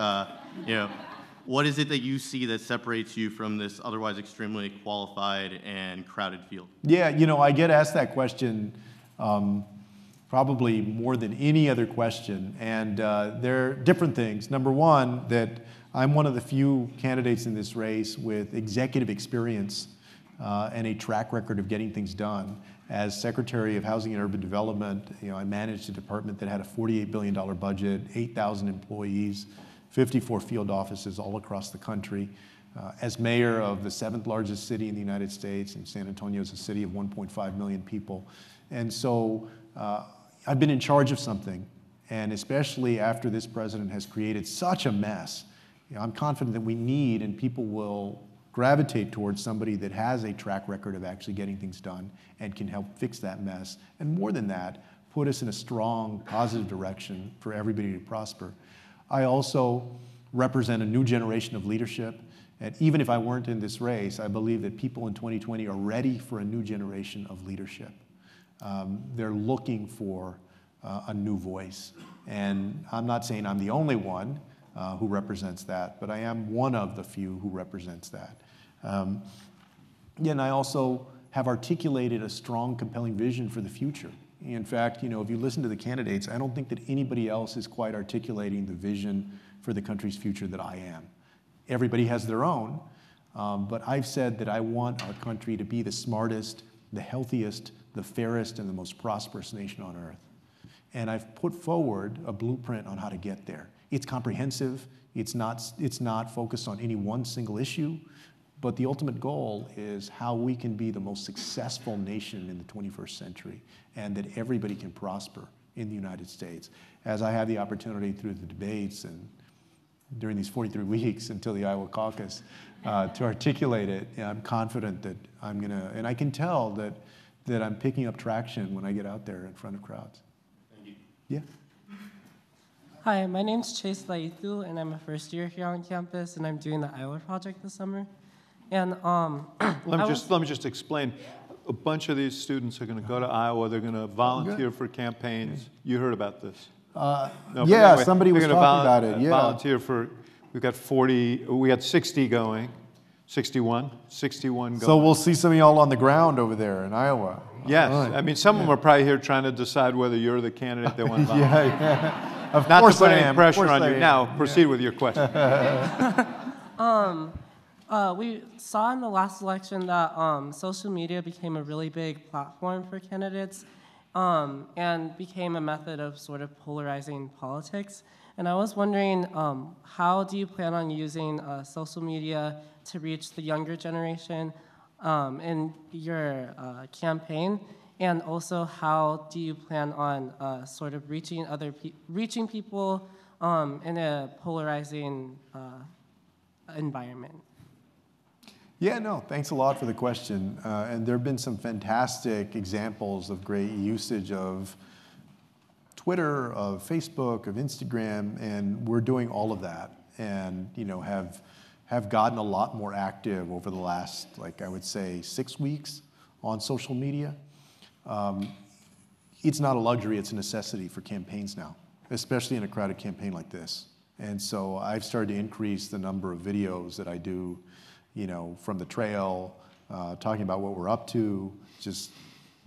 What is it that you see that separates you from this otherwise extremely qualified and crowded field? Yeah, I get asked that question probably more than any other question, and there are different things. Number one, that I'm one of the few candidates in this race with executive experience and a track record of getting things done. As Secretary of Housing and Urban Development, I managed a department that had a $48 billion budget, 8,000 employees, 54 field offices all across the country. As mayor of the 7th largest city in the United States, and San Antonio is a city of 1.5 million people. And so I've been in charge of something, and especially after this president has created such a mess, I'm confident that we need, and people will gravitate towards somebody that has a track record of actually getting things done and can help fix that mess. And more than that, put us in a strong, positive direction for everybody to prosper. I also represent a new generation of leadership. And even if I weren't in this race, I believe that people in 2020 are ready for a new generation of leadership. They're looking for a new voice. And I'm not saying I'm the only one who represents that, but I am one of the few who represents that. And I also have articulated a strong, compelling vision for the future. In fact, if you listen to the candidates, I don't think that anybody else is quite articulating the vision for the country's future that I am. Everybody has their own, but I've said that I want our country to be the smartest, the healthiest, the fairest, and the most prosperous nation on earth. And I've put forward a blueprint on how to get there. It's comprehensive. It's not focused on any one single issue, but the ultimate goal is how we can be the most successful nation in the 21st century, and that everybody can prosper in the United States. As I have the opportunity through the debates and during these 43 weeks until the Iowa caucus to articulate it, I'm confident that I'm gonna, and I can tell that I'm picking up traction when I get out there in front of crowds. Thank you. Yeah. Hi, my name's Chase Laitu, and I'm a first year here on campus, and I'm doing the Iowa project this summer. And let me just explain. A bunch of these students are going to go to Iowa. They're going to volunteer for campaigns. You heard about this? Yeah, anyway, somebody was talking about it. Yeah. Volunteer for. We've got 40. We got 60 going. 61 going. So we'll see some of y'all on the ground over there in Iowa. Yes, right. I mean some of them are probably here trying to decide whether you're the candidate they want to volunteer. Yeah. Of Not course to put I any am. pressure on I you. am. Now proceed with your question. we saw in the last election that social media became a really big platform for candidates and became a method of sort of polarizing politics. And I was wondering, how do you plan on using social media to reach the younger generation in your campaign? And also, how do you plan on sort of reaching people in a polarizing environment? Yeah, no, thanks a lot for the question. And there have been some fantastic examples of great usage of Twitter, of Facebook, of Instagram, and we're doing all of that, and have gotten a lot more active over the last, I would say, 6 weeks on social media. It's not a luxury, it's a necessity for campaigns now, especially in a crowded campaign like this. And so I've started to increase the number of videos that I do, from the trail, talking about what we're up to, just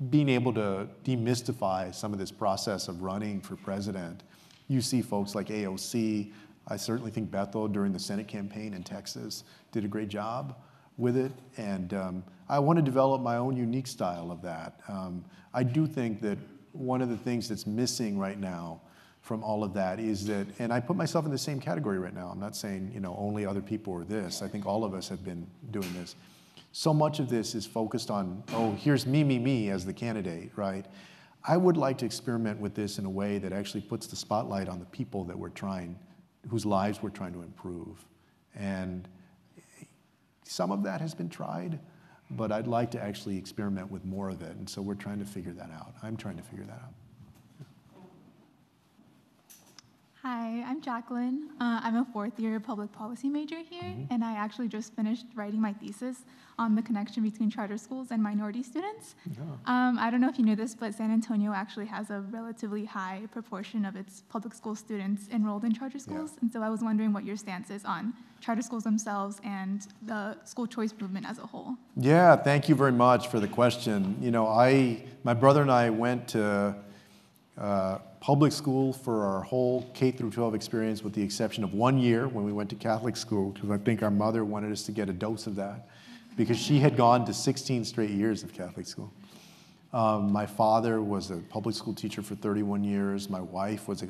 being able to demystify some of this process of running for president. You see folks like AOC. I certainly think Bethel during the Senate campaign in Texas did a great job with it, and I want to develop my own unique style of that. I do think that one of the things that's missing right now from all of that is that, and I put myself in the same category right now. I'm not saying only other people are this. I think all of us have been doing this. So much of this is focused on, oh, here's me as the candidate, right? I would like to experiment with this in a way that actually puts the spotlight on the people that whose lives we're trying to improve. And some of that has been tried, but I'd like to actually experiment with more of it. And so we're trying to figure that out. I'm trying to figure that out. Hi, I'm Jacqueline. I'm a fourth-year public policy major here, and I actually just finished writing my thesis on the connection between charter schools and minority students. Yeah. I don't know if you knew this, but San Antonio actually has a relatively high proportion of its public school students enrolled in charter schools, and so I was wondering what your stance is on charter schools themselves and the school choice movement as a whole. Yeah, thank you very much for the question. My brother and I went to public school for our whole K through 12 experience, with the exception of 1 year when we went to Catholic school, because I think our mother wanted us to get a dose of that, because she had gone to 16 straight years of Catholic school. My father was a public school teacher for 31 years. My wife was a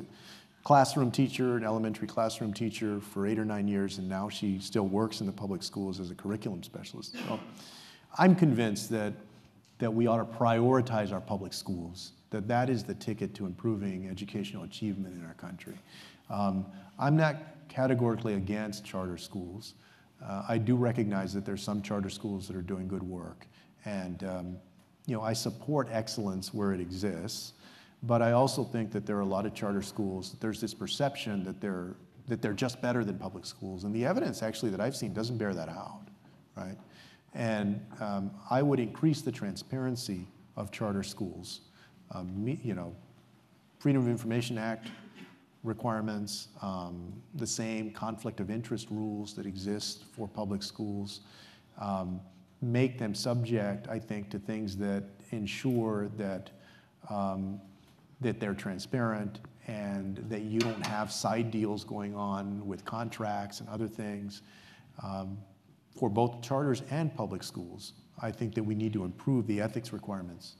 classroom teacher, an elementary classroom teacher for 8 or 9 years, and now she still works in the public schools as a curriculum specialist. So I'm convinced that we ought to prioritize our public schools, that is the ticket to improving educational achievement in our country. I'm not categorically against charter schools. I do recognize that there's some charter schools that are doing good work, and I support excellence where it exists, but I also think that there are a lot of charter schools, there's this perception that they're just better than public schools, and the evidence actually that I've seen doesn't bear that out, right? And I would increase the transparency of charter schools. Freedom of Information Act requirements, the same conflict of interest rules that exist for public schools, make them subject, I think, to things that ensure that they're transparent and that you don't have side deals going on with contracts and other things. For both charters and public schools, I think that we need to improve the ethics requirements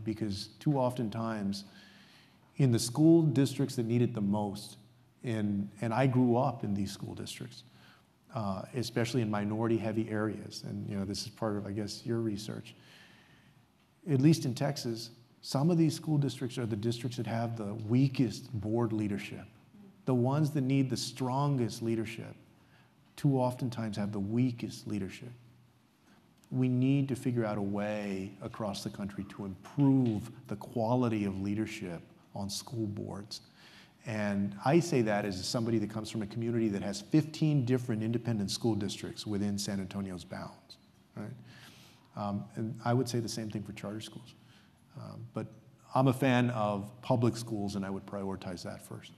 because too oftentimes in the school districts that need it the most, and I grew up in these school districts, especially in minority-heavy areas, and this is part of, I guess, your research. At least in Texas, some of these school districts are the districts that have the weakest board leadership. The ones that need the strongest leadership too oftentimes have the weakest leadership. We need to figure out a way across the country to improve the quality of leadership on school boards. And I say that as somebody that comes from a community that has 15 different independent school districts within San Antonio's bounds, right? And I would say the same thing for charter schools. But I'm a fan of public schools, and I would prioritize that first.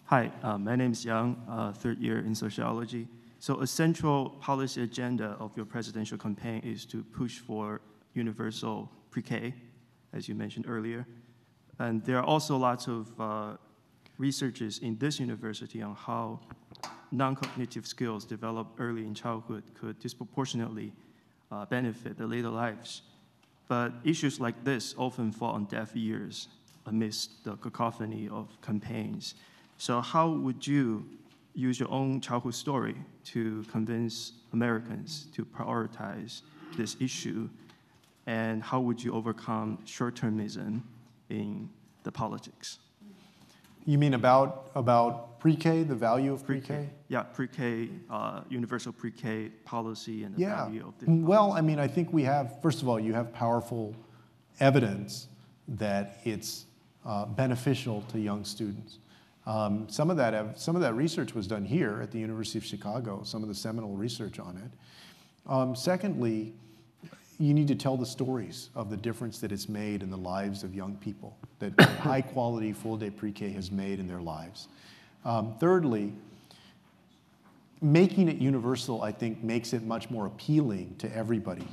Hi, my name is Yang, third year in sociology. So a central policy agenda of your presidential campaign is to push for universal pre-K, as you mentioned earlier. And there are also lots of researches in this university on how non-cognitive skills developed early in childhood could disproportionately benefit the later lives. But issues like this often fall on deaf ears amidst the cacophony of campaigns. So how would you use your own childhood story to convince Americans to prioritize this issue? And how would you overcome short-termism in the politics? You mean about pre-K, the value of pre-K? Yeah, pre-K, universal pre-K policy and the value of this Well, policy. I mean, I think we have, first of all, you have powerful evidence that it's beneficial to young students. Some of that research was done here at the University of Chicago, some of the seminal research on it. Secondly, you need to tell the stories of the difference that it's made in the lives of young people, that high-quality full-day pre-K has made in their lives. Thirdly, making it universal, I think, makes it much more appealing to everybody,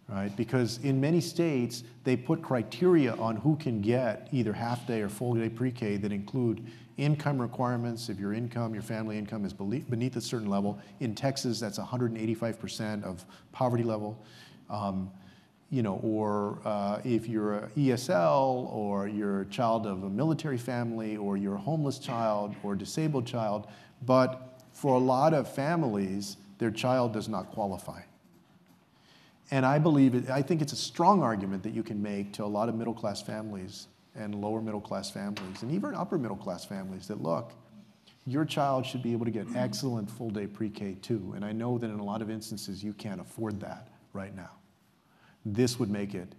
right? Because in many states, they put criteria on who can get either half-day or full-day pre-K that include income requirements. If your family income is beneath a certain level. In Texas, that's 185% of poverty level. Or if you're an ESL, or you're a child of a military family, or you're a homeless child or disabled child, but for a lot of families, their child does not qualify. And I think it's a strong argument that you can make to a lot of middle-class families and lower middle-class families, and even upper middle-class families, that look, your child should be able to get excellent full-day pre-K too. And I know that in a lot of instances, you can't afford that right now. This would make it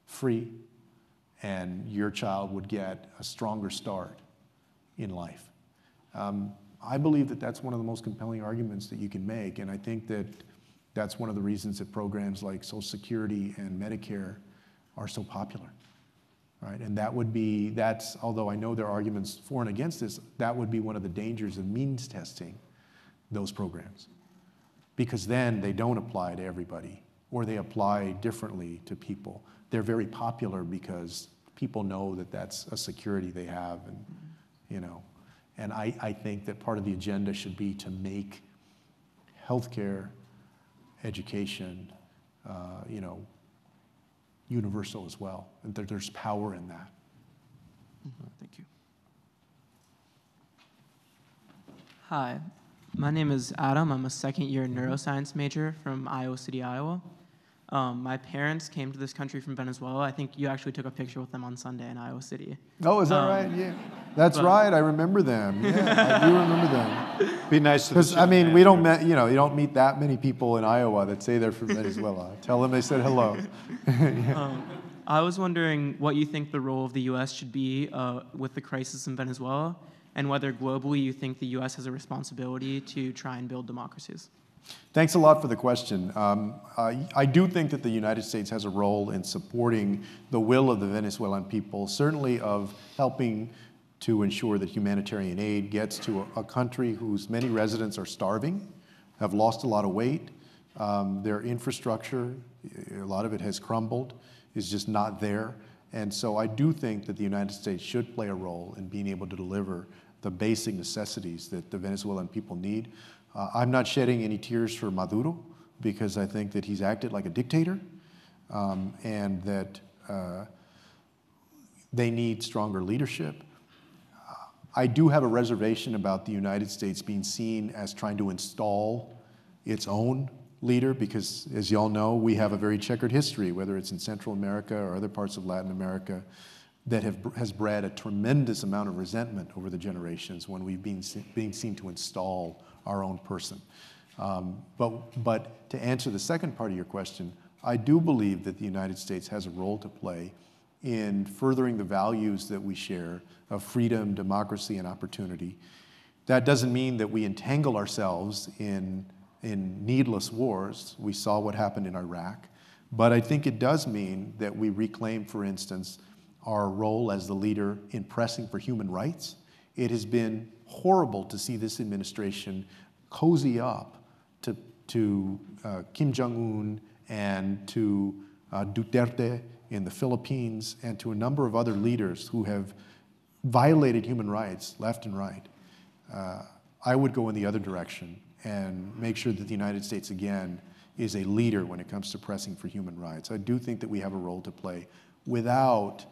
free, and your child would get a stronger start in life. I believe that that's one of the most compelling arguments that you can make, and I think that that's one of the reasons that programs like Social Security and Medicare are so popular, right? And although I know there are arguments for and against this, that would be one of the dangers of means testing those programs, because then they don't apply to everybody, or they apply differently to people. They're very popular because people know that that's a security they have, and I think that part of the agenda should be to make healthcare, education, universal as well, and there's power in that. Thank you. Hi, my name is Adam. I'm a second-year neuroscience major from Iowa City, Iowa. My parents came to this country from Venezuela. I think you actually took a picture with them on Sunday in Iowa City. Oh, is that right? Yeah. That's right. I remember them. Yeah, I do remember them. Be nice to the Because, I mean, you don't meet that many people in Iowa that say they're from Venezuela. Tell them they said hello. Yeah. I was wondering what you think the role of the U.S. should be with the crisis in Venezuela, and whether globally you think the U.S. has a responsibility to try and build democracies. Thanks a lot for the question. I do think that the United States has a role in supporting the will of the Venezuelan people, certainly of helping to ensure that humanitarian aid gets to a country whose many residents are starving, have lost a lot of weight. Their infrastructure, a lot of it has crumbled, is just not there. And so I do think that the United States should play a role in being able to deliver the basic necessities that the Venezuelan people need. I'm not shedding any tears for Maduro, because I think that he's acted like a dictator, and that they need stronger leadership. I do have a reservation about the United States being seen as trying to install its own leader, because, as you all know, we have a very checkered history, whether it's in Central America or other parts of Latin America, that has bred a tremendous amount of resentment over the generations when we've been seen to install our own person. But to answer the second part of your question, I do believe that the United States has a role to play in furthering the values that we share of freedom, democracy, and opportunity. That doesn't mean that we entangle ourselves in needless wars. We saw what happened in Iraq. But I think it does mean that we reclaim, for instance, our role as the leader in pressing for human rights. It has been horrible to see this administration cozy up to Kim Jong-un and to Duterte in the Philippines and to a number of other leaders who have violated human rights left and right. I would go in the other direction and make sure that the United States, again, is a leader when it comes to pressing for human rights. I do think that we have a role to play. Without,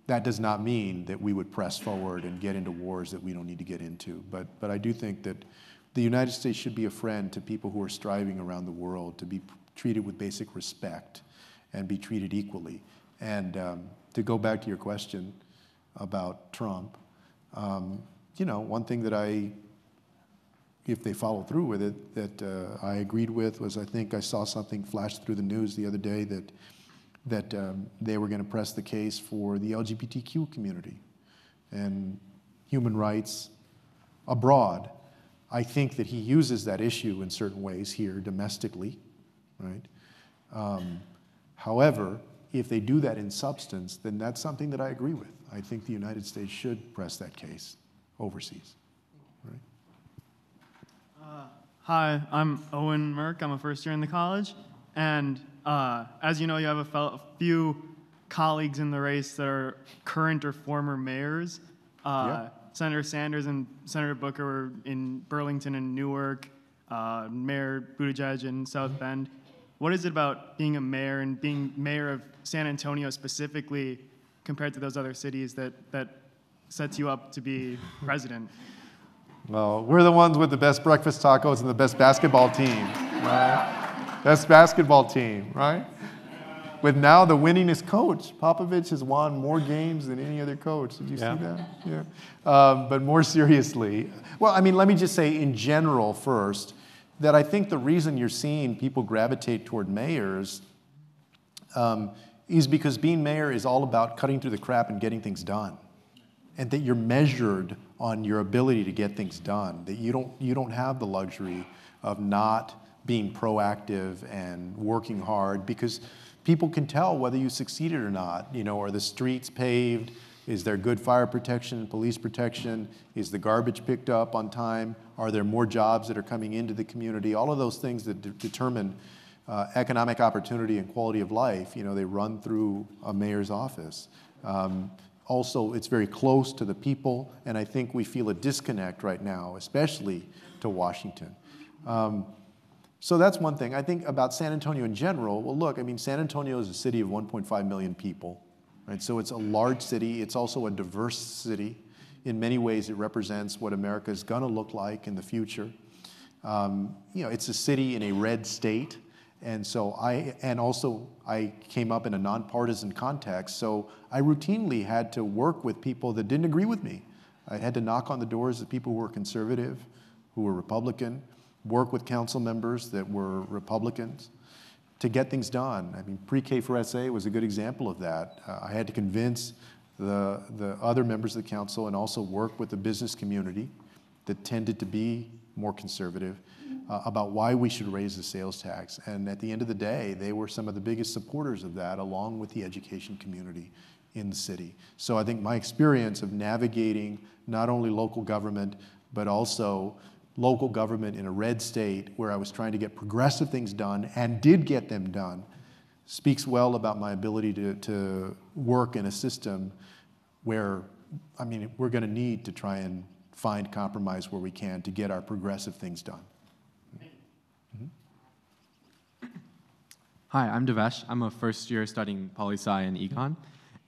that does not mean that we would press forward and get into wars that we don't need to get into. But I do think that the United States should be a friend to people who are striving around the world to be treated with basic respect and be treated equally. And to go back to your question about Trump, one thing that if they follow through with it, that I agreed with was, I think I saw something flash through the news the other day that they were going to press the case for the LGBTQ community and human rights abroad. I think that he uses that issue in certain ways here domestically, right? However, if they do that in substance, then that's something that I agree with. I think the United States should press that case overseas. Right? Hi, I'm Owen Merck. I'm a first year in the college. And as you know, you have a few colleagues in the race that are current or former mayors. Yeah. Senator Sanders and Senator Booker were in Burlington and Newark, Mayor Buttigieg in South Bend. What is it about being a mayor and being mayor of San Antonio specifically compared to those other cities that sets you up to be president? Well, we're the ones with the best breakfast tacos and the best basketball team, right? Best basketball team, right? With now the winningest coach. Popovich has won more games than any other coach. Did you see that? Yeah. But more seriously, well, I mean, let me just say in general first, that I think the reason you're seeing people gravitate toward mayors is because being mayor is all about cutting through the crap and getting things done. And that you're measured on your ability to get things done. That you don't have the luxury of not being proactive and working hard, because people can tell whether you succeeded or not. Are the streets paved? Is there good fire protection, police protection? Is the garbage picked up on time? Are there more jobs that are coming into the community? All of those things that determine economic opportunity and quality of life, they run through a mayor's office. Also, it's very close to the people, and I think we feel a disconnect right now, especially to Washington. So that's one thing. I think about San Antonio in general, well, look, I mean, San Antonio is a city of 1.5 million people, right? So it's a large city. It's also a diverse city. In many ways, it represents what America is going to look like in the future. It's a city in a red state. And so I came up in a nonpartisan context, so I routinely had to work with people that didn't agree with me. I had to knock on the doors of people who were conservative, who were Republican, work with council members that were Republicans to get things done. I mean, pre-K for SA was a good example of that. I had to convince the other members of the council and also work with the business community that tended to be more conservative about why we should raise the sales tax. And at the end of the day, they were some of the biggest supporters of that, along with the education community in the city. So I think my experience of navigating not only local government, but also local government in a red state where I was trying to get progressive things done and did get them done speaks well about my ability to work in a system where, I mean, we're going to need to try and find compromise where we can to get our progressive things done. Hi, I'm Devesh. I'm a first year studying poli-sci and econ.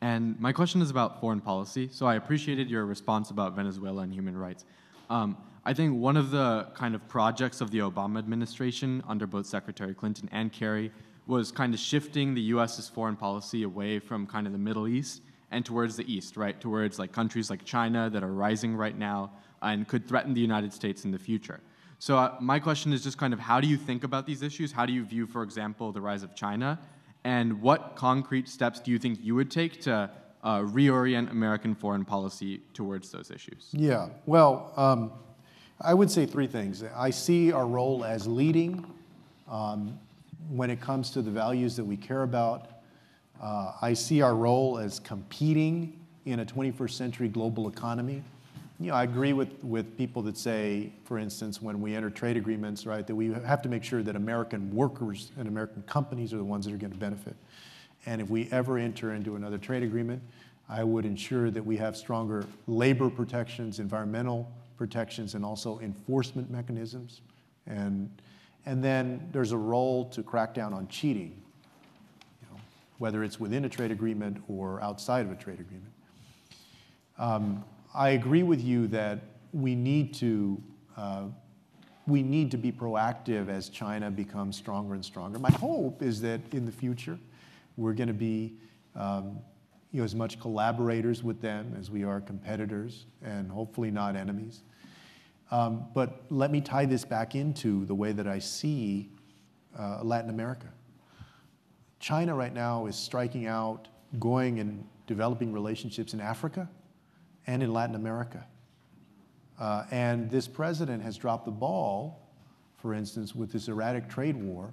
And my question is about foreign policy. So I appreciated your response about Venezuela and human rights. I think one of the kind of projects of the Obama administration under both Secretary Clinton and Kerry was kind of shifting the US's foreign policy away from kind of the Middle East and towards the East, right? Towards like countries like China that are rising right now and could threaten the United States in the future. So my question is just kind of how do you think about these issues? How do you view, for example, the rise of China? And what concrete steps do you think you would take to reorient American foreign policy towards those issues? Yeah, well, I would say three things. I see our role as leading when it comes to the values that we care about. I see our role as competing in a 21st century global economy. I agree with people that say, for instance, when we enter trade agreements, right, that we have to make sure that American workers and American companies are the ones that are going to benefit. And if we ever enter into another trade agreement, I would ensure that we have stronger labor protections, environmental protections, and also enforcement mechanisms. And then there's a role to crack down on cheating, whether it's within a trade agreement or outside of a trade agreement. I agree with you that we need to be proactive as China becomes stronger and stronger. My hope is that in the future, we're going to be as much collaborators with them as we are competitors, and hopefully not enemies. But let me tie this back into the way that I see Latin America. China right now is striking out, going and developing relationships in Africa and in Latin America. And this president has dropped the ball, for instance, with this erratic trade war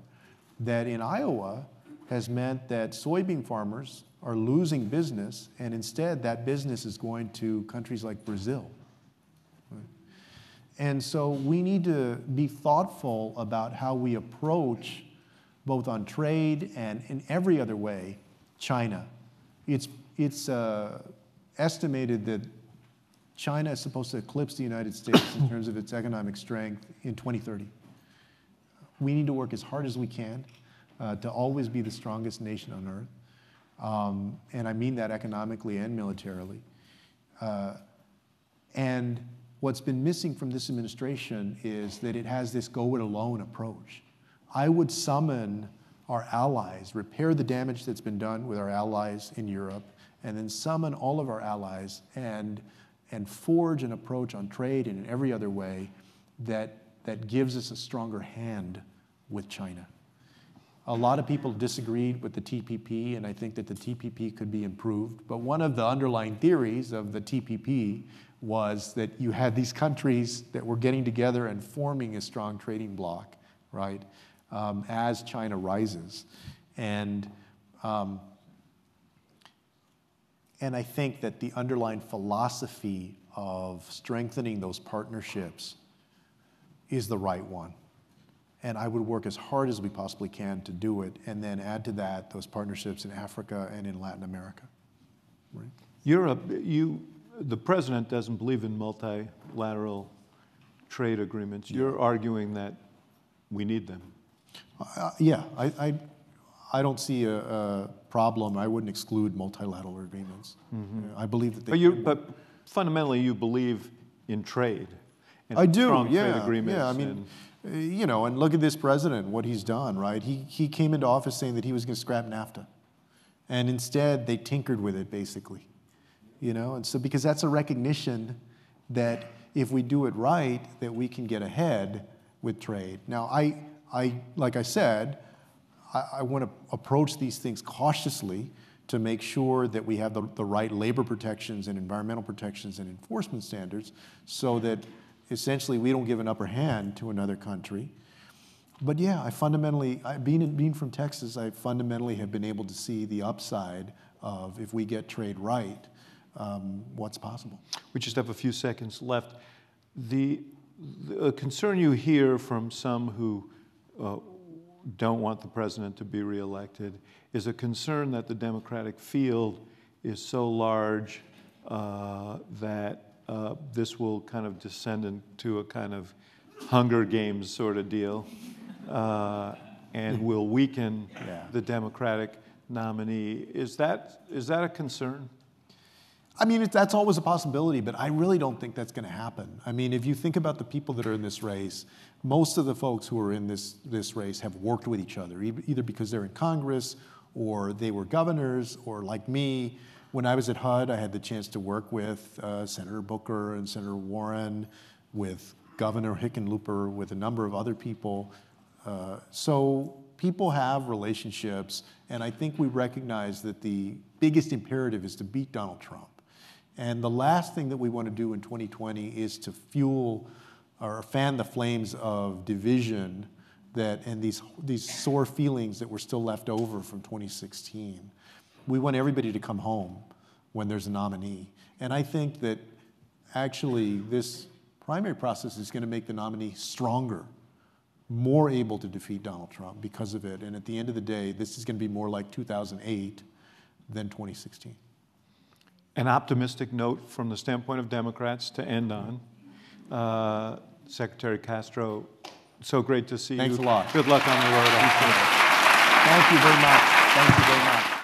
that in Iowa has meant that soybean farmers are losing business, and instead that business is going to countries like Brazil. And so we need to be thoughtful about how we approach, both on trade and in every other way, China. It's estimated that China is supposed to eclipse the United States in terms of its economic strength in 2030. We need to work as hard as we can to always be the strongest nation on earth. And I mean that economically and militarily. And what's been missing from this administration is that it has this go-it-alone approach. I would summon our allies, repair the damage that's been done with our allies in Europe, and then summon all of our allies and forge an approach on trade and in every other way that gives us a stronger hand with China. A lot of people disagreed with the TPP, and I think that the TPP could be improved. But one of the underlying theories of the TPP was that you had these countries that were getting together and forming a strong trading bloc, right, as China rises. And I think that the underlying philosophy of strengthening those partnerships is the right one. And I would work as hard as we possibly can to do it, and then add to that those partnerships in Africa and in Latin America. Right? The president doesn't believe in multilateral trade agreements. You're arguing that we need them. Yeah, I don't see a problem. I wouldn't exclude multilateral agreements. I believe that they But fundamentally, you believe in trade. And I do, strong yeah. trade agreements. Yeah, I mean, you know, and look at this president, what he's done, right? He came into office saying that he was going to scrap NAFTA. And instead, they tinkered with it, basically. You know, and so because that's a recognition that if we do it right, that we can get ahead with trade. Now, like I said, I want to approach these things cautiously to make sure that we have the right labor protections and environmental protections and enforcement standards so that essentially we don't give an upper hand to another country. But yeah, I fundamentally, being from Texas, I fundamentally have been able to see the upside of if we get trade right, what's possible. We just have a few seconds left. The concern you hear from some who don't want the president to be reelected is a concern that the Democratic field is so large that this will kind of descend into a kind of Hunger Games sort of deal and will weaken the Democratic nominee. Is that a concern? I mean, that's always a possibility, but I really don't think that's going to happen. I mean, if you think about the people that are in this race, most of the folks who are in this race have worked with each other, either because they're in Congress or they were governors, or like me, when I was at HUD, I had the chance to work with Senator Booker and Senator Warren, with Governor Hickenlooper, with a number of other people. So people have relationships, and I think we recognize that the biggest imperative is to beat Donald Trump. And the last thing that we want to do in 2020 is to fuel or fan the flames of division and these sore feelings that were still left over from 2016. We want everybody to come home when there's a nominee. And I think that actually this primary process is going to make the nominee stronger, more able to defeat Donald Trump because of it. And at the end of the day, this is going to be more like 2008 than 2016. An optimistic note from the standpoint of Democrats to end on. Secretary Castro, so great to see you. Thanks a lot. Good luck on the road. Thank you very much. Thank you very much.